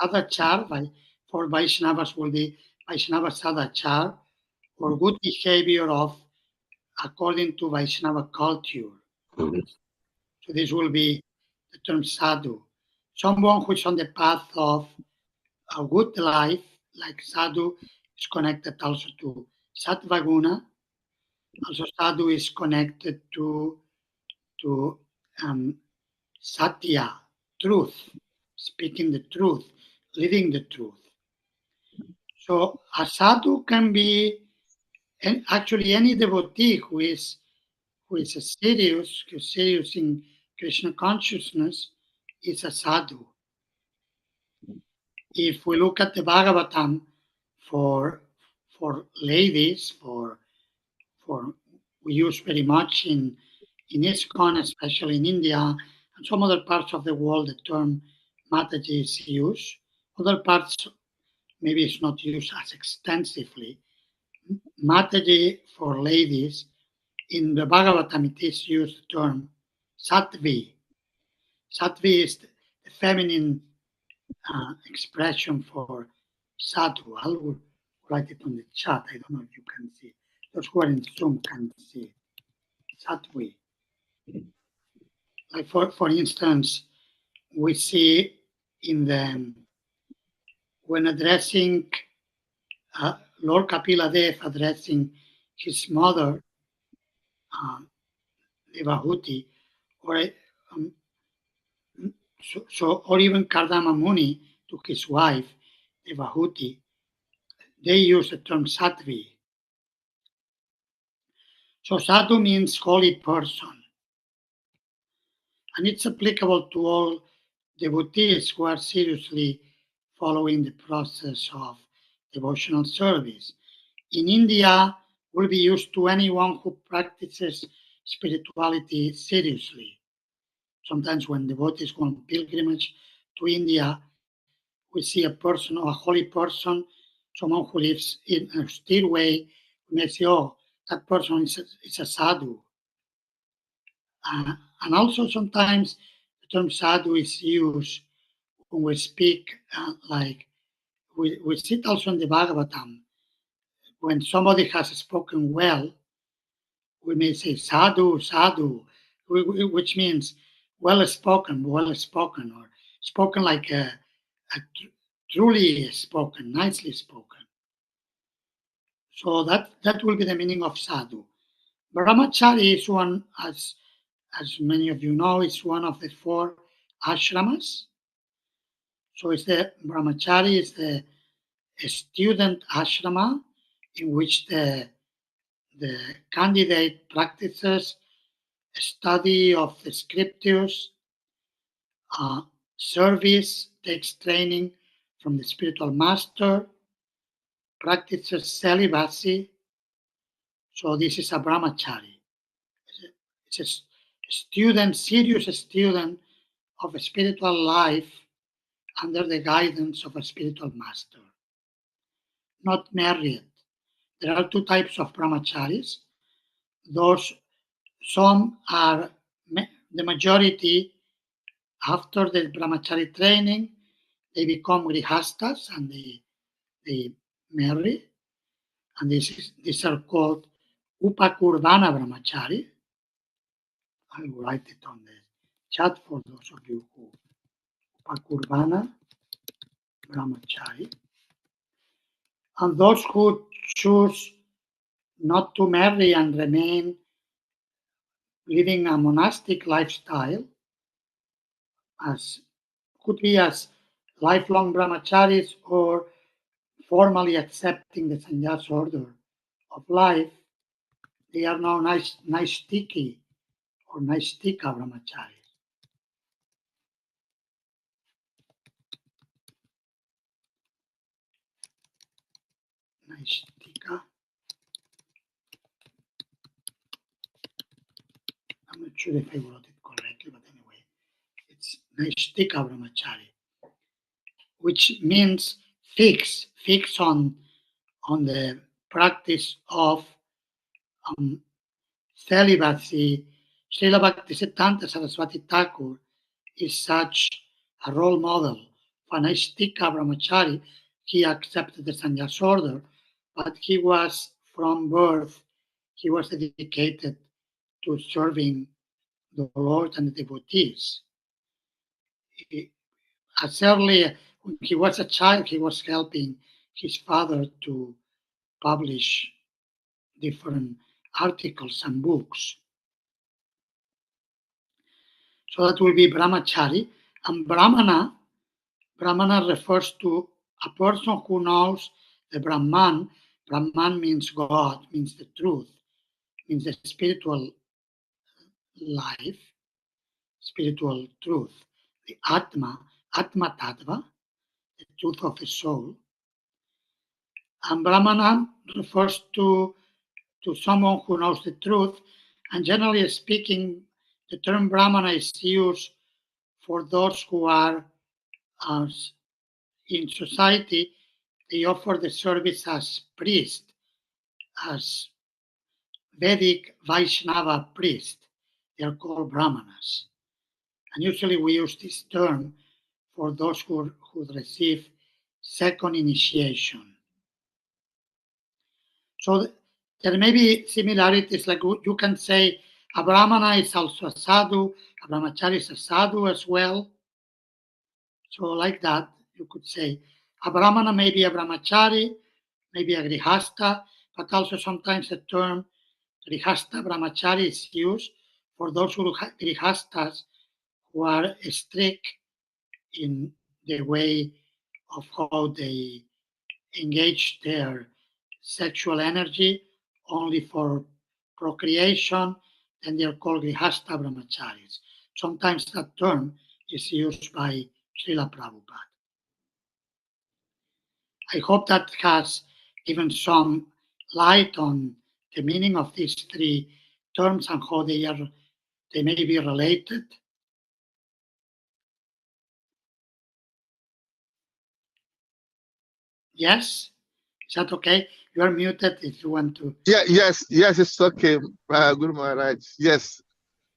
sadachar. For Vaishnavas will be Vaishnava sadachar, or good behavior according to Vaishnava culture. Mm-hmm. So this will be the term sadhu. Someone who is on the path of a good life, like sadhu, is connected also to Sattvaguna. Also, sadhu is connected to satya, truth, speaking the truth, living the truth. So a sadhu can be, and actually any devotee who is serious in Krishna consciousness is a sadhu. If we look at the Bhagavatam for ladies, for we use very much in ISKCON, especially in India and some other parts of the world, the term Mataji is used. Other parts, maybe it's not used as extensively. Mataji for ladies, in the Bhagavatam, it is used the term Sattvi. Sattvi is the feminine expression for sadhu. I will write it on the chat. I don't know if you can see. Those who are in Zoom can see. Sattvi. Like for instance, we see in the when addressing Lord Kapila Dev addressing his mother Devahuti, or or even Kardama Muni to his wife Devahuti, they use the term Sattvi. So sadhu means holy person, and it's applicable to all devotees who are seriously following the process of devotional service. In India, will be used to anyone who practices spirituality seriously. Sometimes when devotees go on pilgrimage to India, we see a person, or a holy person, someone who lives in a austere way. We may say, oh, that person is a sadhu. And also sometimes the term sadhu is used when we speak, like we see it also in the Bhagavatam. When somebody has spoken well, we may say sadhu, sadhu, which means well spoken, or spoken like a truly spoken, nicely spoken. So that will be the meaning of sadhu. Brahmachari is one, as many of you know, is one of the 4 ashramas. So it's the brahmachari is the student ashrama in which the candidate practices study of the scriptures, service, takes training from the spiritual master, practices celibacy. So this is a brahmachari. It's a student, serious student of a spiritual life under the guidance of a spiritual master. Not married. There are 2 types of brahmacharis. Some are the majority. After the brahmachari training, they become grihastas and they marry. And these are called upakurbana brahmachari. I will write it on the chat for those of you who upakurbana brahmachari. And those who choose not to marry and remain living a monastic lifestyle, as could be as lifelong brahmacharis or formally accepting the sannyas order of life, they are now Naistiki or Naistika brahmacharis. Naistika. I'm not sure if I wrote it correctly, but anyway, it's Naistika brahmachari, which means fix on the practice of celibacy. Srila Bhaktisiddhanta Saraswati Thakur is such a role model. For Naistika brahmachari, he accepted the sannyas order, but he was from birth, he was dedicated to serving the Lord and the devotees. As early when he was a child, he was helping his father to publish different articles and books. So that will be brahmachari. And brahmana refers to a person who knows the Brahman. Brahman means God, means the truth, means the spiritual life, spiritual truth. The Atma Tattva, the truth of the soul. And Brahmana refers to someone who knows the truth. And generally speaking, the term Brahmana is used for those who are in society. They offer the service as priest, as Vedic Vaishnava priest. They are called Brahmanas. And usually we use this term for those who receive second initiation. So there may be similarities, like you can say a Brahmana is also a sadhu, a brahmachari is a sadhu as well. So like that, you could say a Brahmana may be a brahmachari, maybe a grihasta, but also sometimes the term grihasta brahmachari is used for those grihastas who are strict in the way of how they engage their sexual energy only for procreation, then they are called grihasta brahmacharis. Sometimes that term is used by Srila Prabhupada. I hope that has given some light on the meaning of these three terms and how they may be related. Yes? Is that okay? You are muted if you want to. Yeah, yes, it's okay, Guru Maharaj. Yes,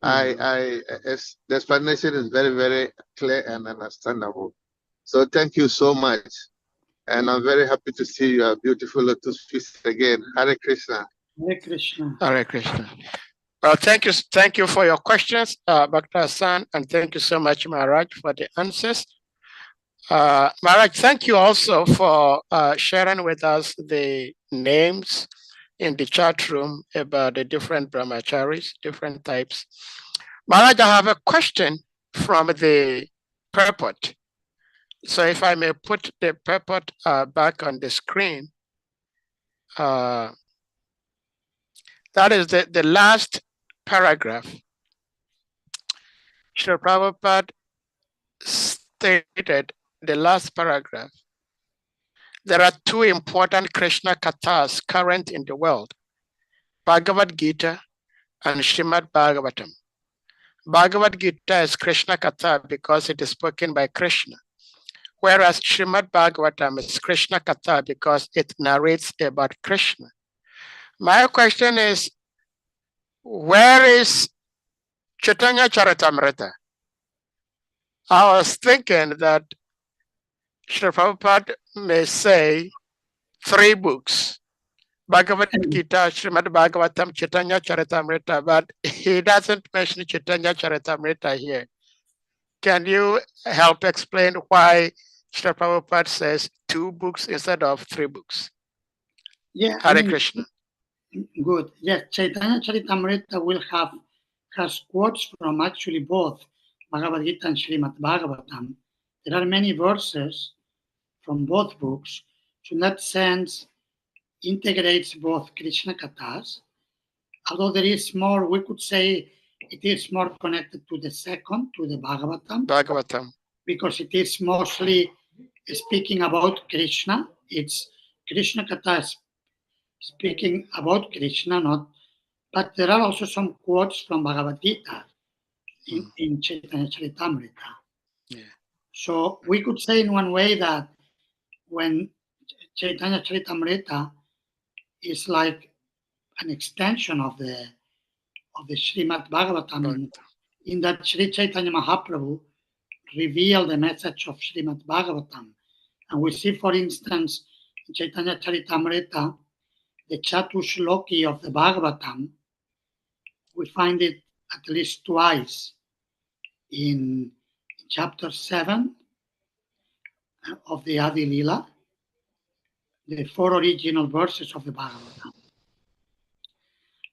the explanation is very, very clear and understandable. So thank you so much. And I'm very happy to see your beautiful lotus feet again. Hare Krishna. Hare Krishna. Hare Krishna. Well, thank you for your questions, Bhakta Hassan, and thank you so much, Maharaj, for the answers. Maharaj, thank you also for sharing with us the names in the chat room about the different brahmacharis, different types. Maharaj, I have a question from the purport. So if I may put the purport back on the screen. That is the last paragraph. Srila Prabhupada stated the last paragraph. There are two important Krishna kathas current in the world, Bhagavad Gita and Srimad Bhagavatam. Bhagavad Gita is Krishna katha because it is spoken by Krishna, whereas Srimad Bhagavatam is Krishna katha because it narrates about Krishna. My question is, where is Chaitanya Charitamrita? I was thinking that Srila Prabhupada may say 3 books, Bhagavad Gita, Srimad Bhagavatam, Chaitanya Charitamrita, but he doesn't mention Chaitanya Charitamrita here. Can you help explain why Srila Prabhupada says 2 books instead of 3 books? Yeah, Hare Krishna. Good. Yes, Chaitanya Charitamrita has quotes from actually both Bhagavad Gita and Srimad Bhagavatam. There are many verses from both books. So in that sense, integrates both Krishna kathas. Although there is more, we could say it is more connected to the second, to the Bhagavatam. Because it is mostly speaking about Krishna. It's Krishna katha speaking about Krishna, but there are also some quotes from Bhagavad Gita in Chaitanya Charitamrita. Yeah. So we could say in one way that when Chaitanya Charitamrita is like an extension of the Srimad Bhagavatam, in that Sri Chaitanya Mahaprabhu revealed the message of Srimad Bhagavatam. And we see, for instance, in Chaitanya Charitamrita, the Chatushloki of the Bhagavatam, we find it at least twice in chapter 7 of the Adi Lila, the 4 original verses of the Bhagavatam.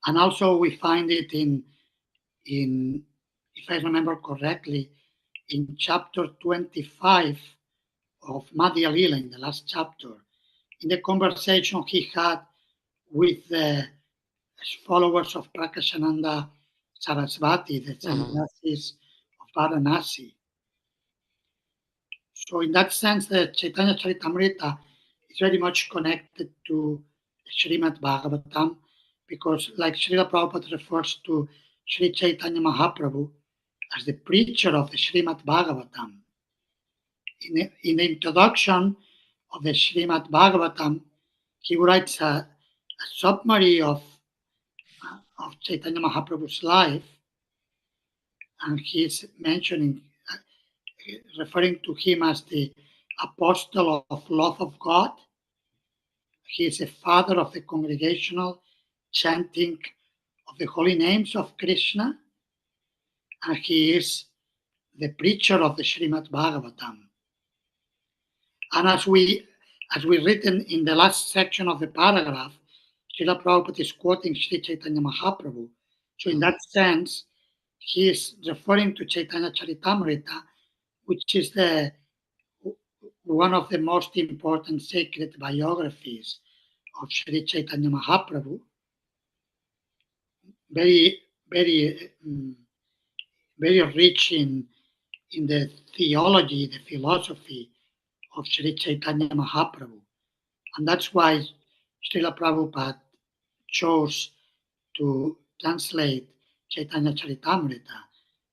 And also we find it in, if I remember correctly, in chapter 25 of Madhya Lila, in the last chapter, in the conversation he had with the followers of Prakashananda Sarasvati, the sannyasis of Varanasi. So in that sense, the Chaitanya Charitamrita is very much connected to Srimad Bhagavatam, because like Srila Prabhupada refers to Sri Chaitanya Mahaprabhu as the preacher of the Srimad Bhagavatam. In the introduction of the Srimad Bhagavatam, he writes a summary of Chaitanya Mahaprabhu's life, and he's mentioning, referring to him as the apostle of love of God. He is a father of the congregational chanting of the holy names of Krishna, and he is the preacher of the Srimad Bhagavatam. And as we written in the last section of the paragraph, Srila Prabhupada is quoting Sri Chaitanya Mahaprabhu. So in that sense, he is referring to Chaitanya Charitamrita, which is one of the most important sacred biographies of Sri Chaitanya Mahaprabhu. Very, very, very rich in the theology, the philosophy of Sri Chaitanya Mahaprabhu. And that's why Srila Prabhupada chose to translate Chaitanya Charitamrita,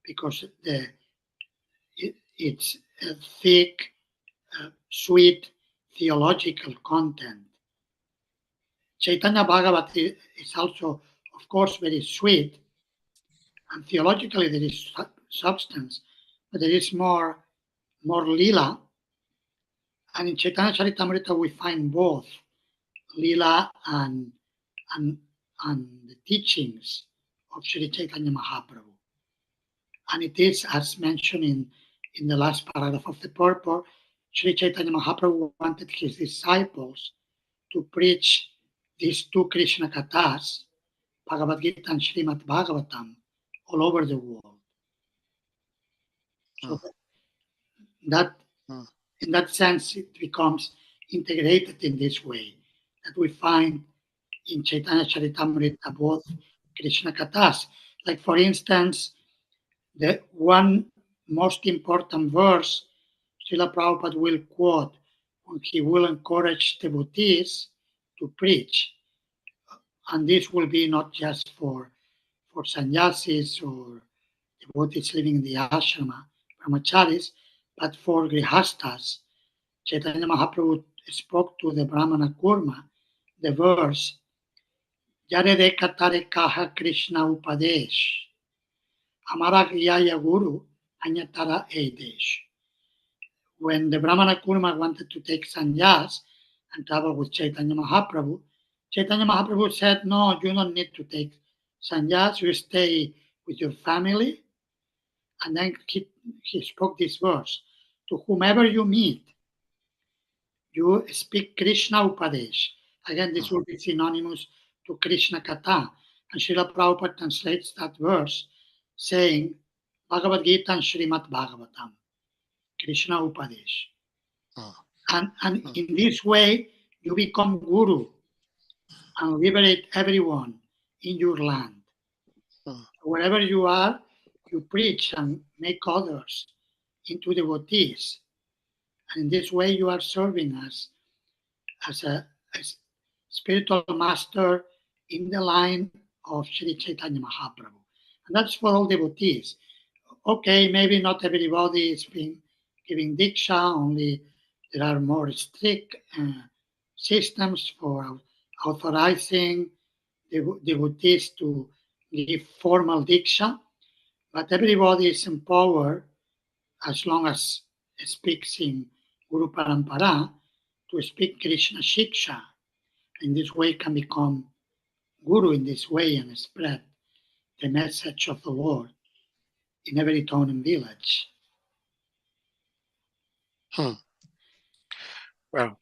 because it's a thick, sweet theological content. Chaitanya Bhagavati is also, of course, very sweet, and theologically there is substance, but there is more lila. And in Chaitanya Charitamrita we find both lila and the teachings of Sri Chaitanya Mahaprabhu. And it is, as mentioned in the last paragraph of the purport, Sri Chaitanya Mahaprabhu wanted his disciples to preach these two Krishna Kathas, Bhagavad Gita and Srimad Bhagavatam, all over the world. So that in that sense, it becomes integrated in this way, that we find in Chaitanya Charitamrita both Krishna Kathas. Like, for instance, the one most important verse Srila Prabhupada will quote when he will encourage devotees to preach. And this will be not just for sannyasis or devotees living in the ashrama, brahmacharis, but for grihastas. Chaitanya Mahaprabhu spoke to the Brahmana Kurma the verse, Yare de katare kaha Krishna upadesh, Amara Griyaya Guru Anyatara Eidesh. When the Brahmana Kurma wanted to take sannyas and travel with Chaitanya Mahaprabhu said, no, you don't need to take sannyas, you stay with your family. And then he spoke this verse, to whomever you meet, you speak Krishna Upadesh. Again, this will be synonymous to Krishna Katha. And Srila Prabhupada translates that verse saying, Bhagavad Gita and Srimad Bhagavatam, Krishna Upadesh. And in this way, you become Guru and liberate everyone in your land. Wherever you are, you preach and make others into devotees. And in this way, you are serving us as a spiritual master in the line of Sri Chaitanya Mahaprabhu. And that's for all devotees. Okay, maybe not everybody is giving Diksha, only there are more strict systems for authorizing devotees to give formal Diksha, but everybody is empowered, as long as it speaks in Guru Parampara, to speak Krishna Shiksha. In this way can become Guru in this way and spread the message of the Lord in every town and village. Well,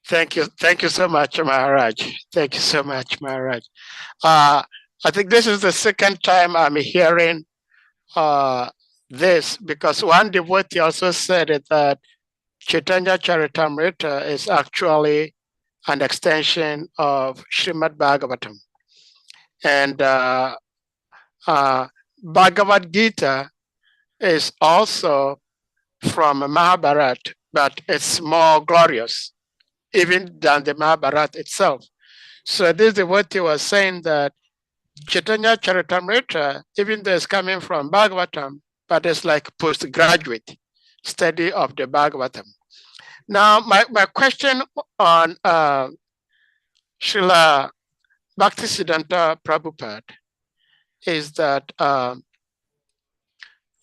thank you so much, Maharaj. Thank you so much, Maharaj. I think this is the second time I'm hearing this, because one devotee also said that Chaitanya Charitamrita is actually an extension of Srimad Bhagavatam. And Bhagavad Gita is also from Mahabharata, but it's more glorious even than the Mahabharata itself. So this devotee was saying that Chaitanya Charitamrita, even though it's coming from Bhagavatam, but it's like postgraduate study of the Bhagavatam. Now, my question on Srila Bhaktisiddhanta Prabhupada is that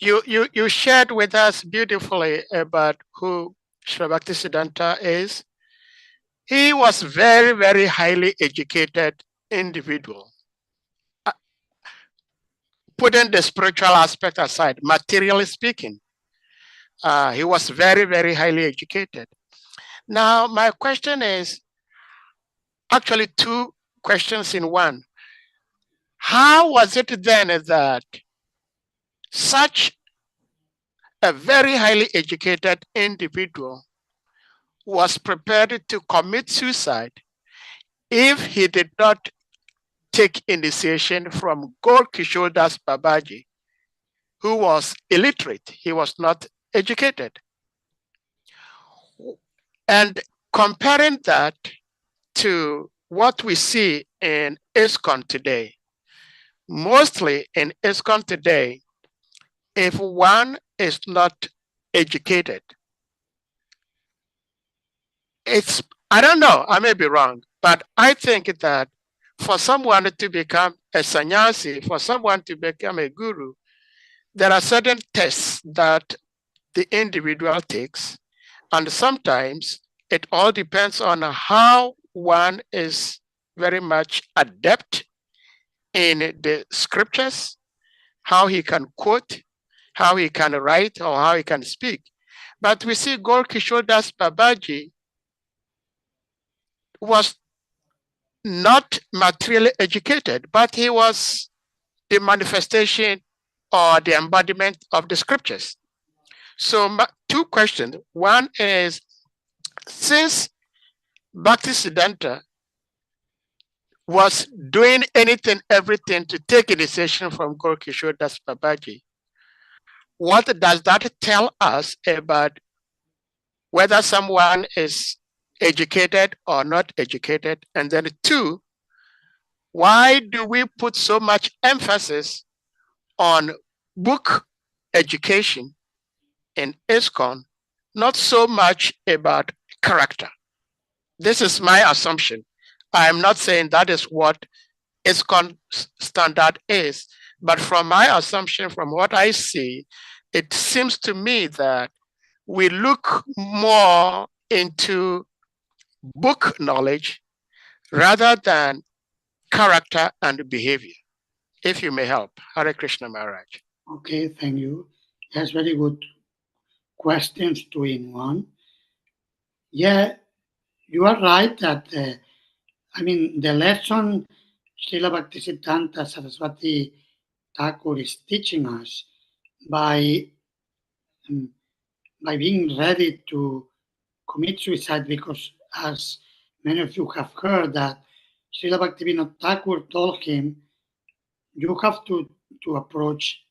you shared with us beautifully about who Srila Bhaktisiddhanta is. He was very, very highly educated individual. Putting the spiritual aspect aside, materially speaking, he was very, very highly educated. Now, my question is actually two questions in one. How was it then that such a very highly educated individual was prepared to commit suicide if he did not take initiation from Gaur Kishore Das Babaji, who was illiterate? He was not educated. And comparing that to what we see in ISKCON today, mostly in ISKCON today, if one is not educated, I don't know, I may be wrong, but I think that for someone to become a sannyasi, for someone to become a guru, there are certain tests that the individual takes, and sometimes it all depends on how one is very much adept in the scriptures, how he can quote, how he can write, or how he can speak. But we see Gaur Kishore Das Babaji was not materially educated, but he was the manifestation or the embodiment of the scriptures. So two questions. One is, since Bhaktisiddhanta was doing anything, everything to take initiation from Gaur Kishore Das Babaji, what does that tell us about whether someone is educated or not educated? And then two, why do we put so much emphasis on book education in ISKCON, not so much about character? This is my assumption. I am not saying that is what ISKCON standard is, but from my assumption, from what I see, it seems to me that we look more into book knowledge rather than character and behavior. If you may help. Hare Krishna Maharaj. Okay, thank you. Yes, very good questions, two in one. Yeah, you are right that, the lesson Srila Bhaktisiddhanta Saraswati Thakur is teaching us by being ready to commit suicide, because as many of you have heard, that Srila Bhaktivinoda Thakur told him, you have to approach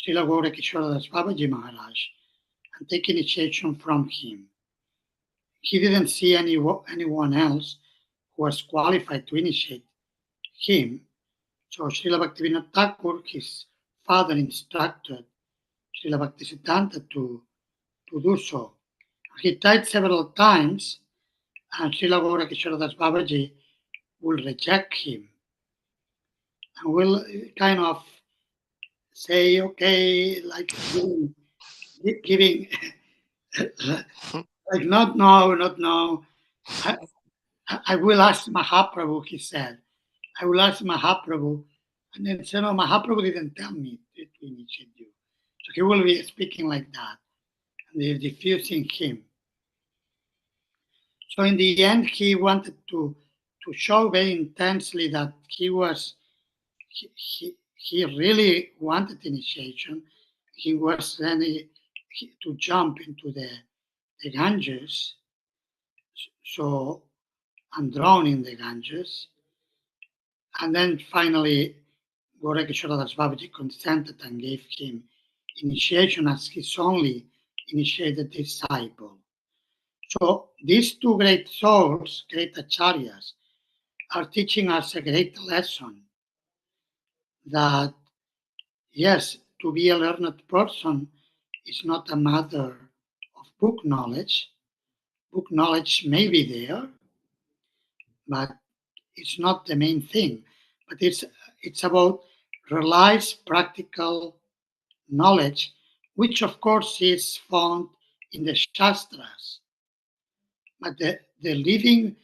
Srila Gaura Kishora Das Babaji Maharaj and take initiation from him. He didn't see anyone else who was qualified to initiate him. So Srila Bhaktivinoda Thakur, his father, instructed Srila Bhaktisiddhanta to do so. He tried several times, and Srila Gaura Kishora Das Babaji will reject him and will kind of say, okay, like giving like, not now. I will ask Mahaprabhu, he said. I will ask Mahaprabhu. And then said, no, Mahaprabhu didn't tell me to initiate you. So he will be speaking like that. And they're diffusing him. So in the end, he wanted to show very intensely that he he really wanted initiation. He was ready to jump into the Ganges, so, and drown in the Ganges. And then finally, Gorakeshwara Babaji consented and gave him initiation as his only initiated disciple. So these two great souls, great acharyas, are teaching us a great lesson that, yes, to be a learned person is not a matter of book knowledge. Book knowledge may be there, but it's not the main thing. But it's about realized practical knowledge, which of course is found in the Shastras. But the living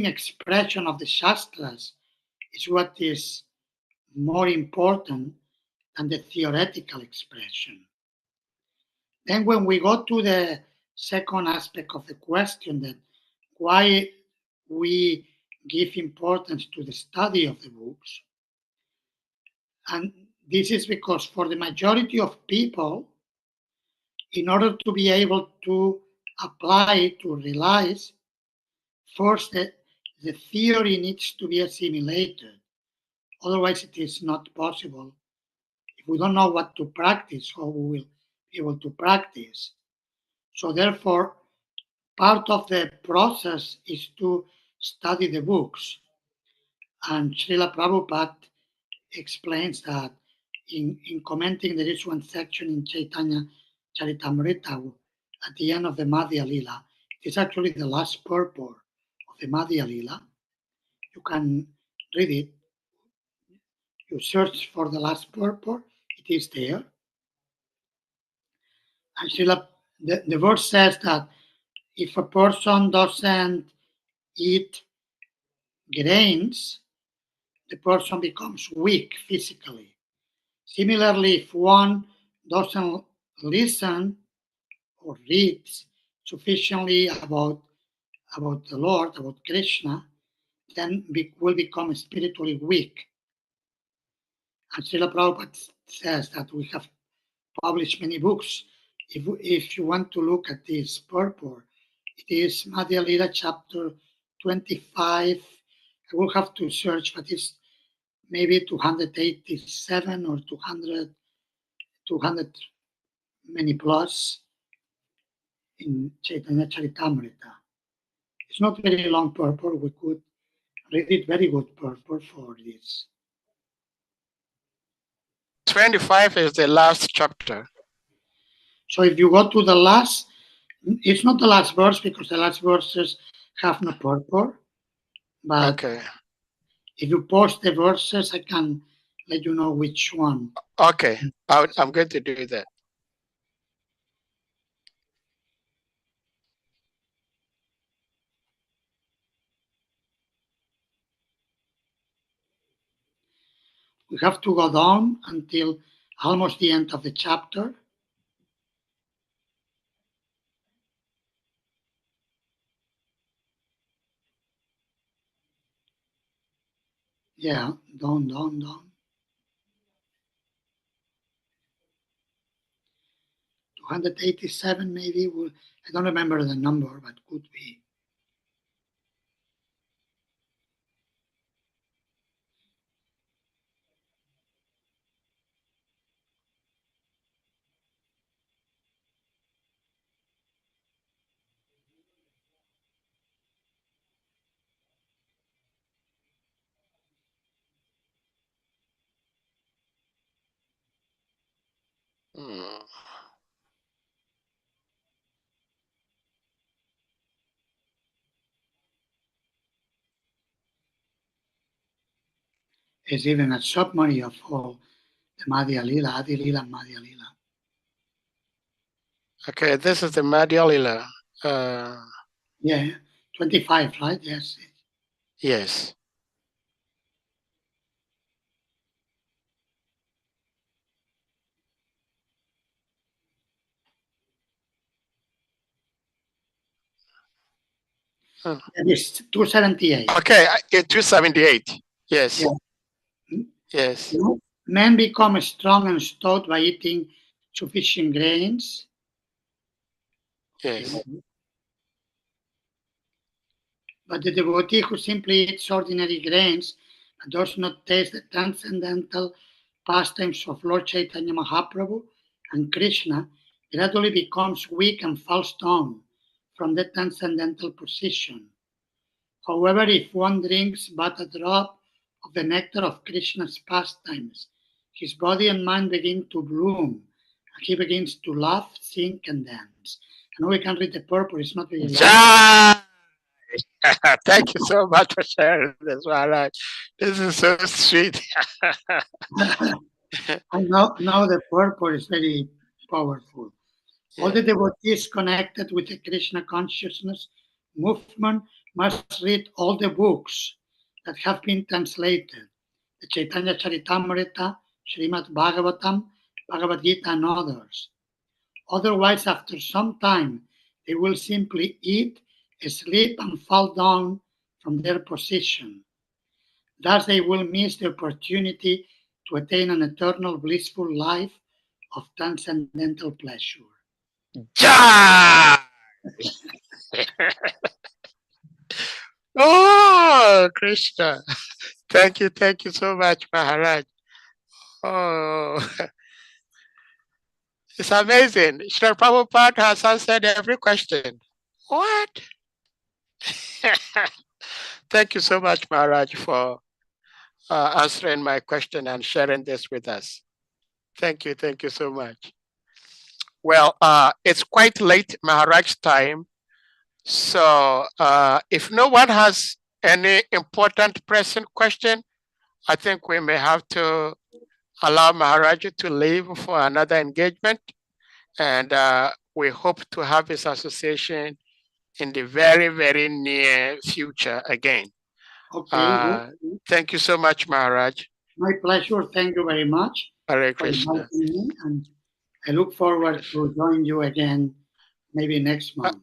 expression of the Shastras is what is more important than the theoretical expression. Then when we go to the second aspect of the question, that why we give importance to the study of the books, and this is because for the majority of people, in order to be able to apply, to realize, first the theory needs to be assimilated. Otherwise, it is not possible. If we don't know what to practice, how we will be able to practice. So therefore, part of the process is to study the books. And Srila Prabhupada explains that in commenting, there is one section in Chaitanya Charitamrita at the end of the Madhya Lila. It is actually the last purport of the Madhya Lila. You can read it. You search for the last purport, it is there. And Srila, the verse says that if a person doesn't eat grains, the person becomes weak physically. Similarly, if one doesn't listen or reads sufficiently about the Lord, about Krishna, then will become spiritually weak. And Srila Prabhupada says that we have published many books. If you want to look at this purport, it is Madhya Lila chapter 25. I will have to search, but it's maybe 287 or 200 many plus in Chaitanya Charitamrita. It's not very long purport. We could read it, very good purport for this. 25 is the last chapter. So if you go to the last, it's not the last verse because the last verses have no purport. But Okay. if you post the verses, I can let you know which one. Okay, I'm going to do that. We have to go down until almost the end of the chapter. Yeah, down. 287 maybe. I don't remember the number, but could be. It's even a summary of all the Madhya Lila, Adi Lila, Madhya Lila. Okay, this is the Madhya Lila. Yeah, 25, right? Yes. Yes. It is 278. Okay, 278. Yes. Yeah. Yes. Men become strong and stout by eating sufficient grains. Yes. But the devotee who simply eats ordinary grains and does not taste the transcendental pastimes of Lord Chaitanya Mahaprabhu and Krishna gradually becomes weak and falls down from the transcendental position. However, if one drinks but a drop of the nectar of Krishna's pastimes, his body and mind begin to bloom, and he begins to laugh, sing, and dance. And we can read the purport, it's not very long. Jai! Thank you so much for sharing this, Maharaj. This is so sweet. And now the purport is very powerful. All the devotees connected with the Krishna consciousness movement must read all the books that have been translated, the Chaitanya Charitamrita, Srimad Bhagavatam, Bhagavad Gita, and others. Otherwise, after some time, they will simply eat, sleep, and fall down from their position. Thus, they will miss the opportunity to attain an eternal blissful life of transcendental pleasure. Jai! Oh, Krishna. Thank you so much, Maharaj. Oh, it's amazing. Srila Prabhupada has answered every question. What? Thank you so much, Maharaj, for answering my question and sharing this with us. Thank you so much. Well, it's quite late Maharaj time. So if no one has any important pressing question, I think we may have to allow Maharaj to leave for another engagement. And we hope to have his association in the very, very near future again. Okay. Thank you so much, Maharaj. My pleasure. Thank you very much. Hare Krishna. And I look forward to join you again, maybe next month.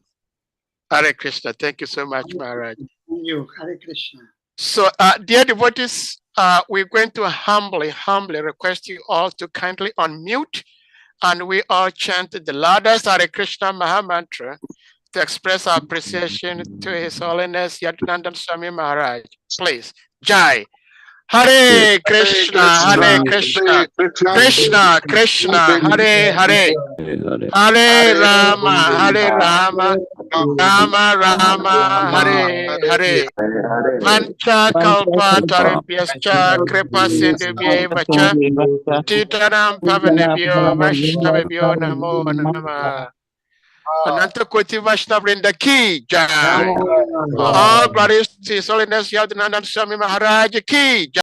Hare Krishna. Thank you so much, Maharaj. Thank you. Hare Krishna. So, dear devotees, we're going to humbly request you all to kindly unmute, and we all chant the loudest Hare Krishna Maha Mantra to express our appreciation to His Holiness Yadunandana Swami Maharaj. Please, Jai. Hare Krishna, Krishna Krishna, Hare Hare, Hare Rama, Rama Rama, Hare Hare. Pancha kalpa taribhyascha kripa sindhubhyeva cha titaram pavanebhyo vaishnavebhyo namo namah. Ananta Koti Vaishnavrinda ki jai. All glories to His Holiness Yadunandana Swami Maharaj ki jai.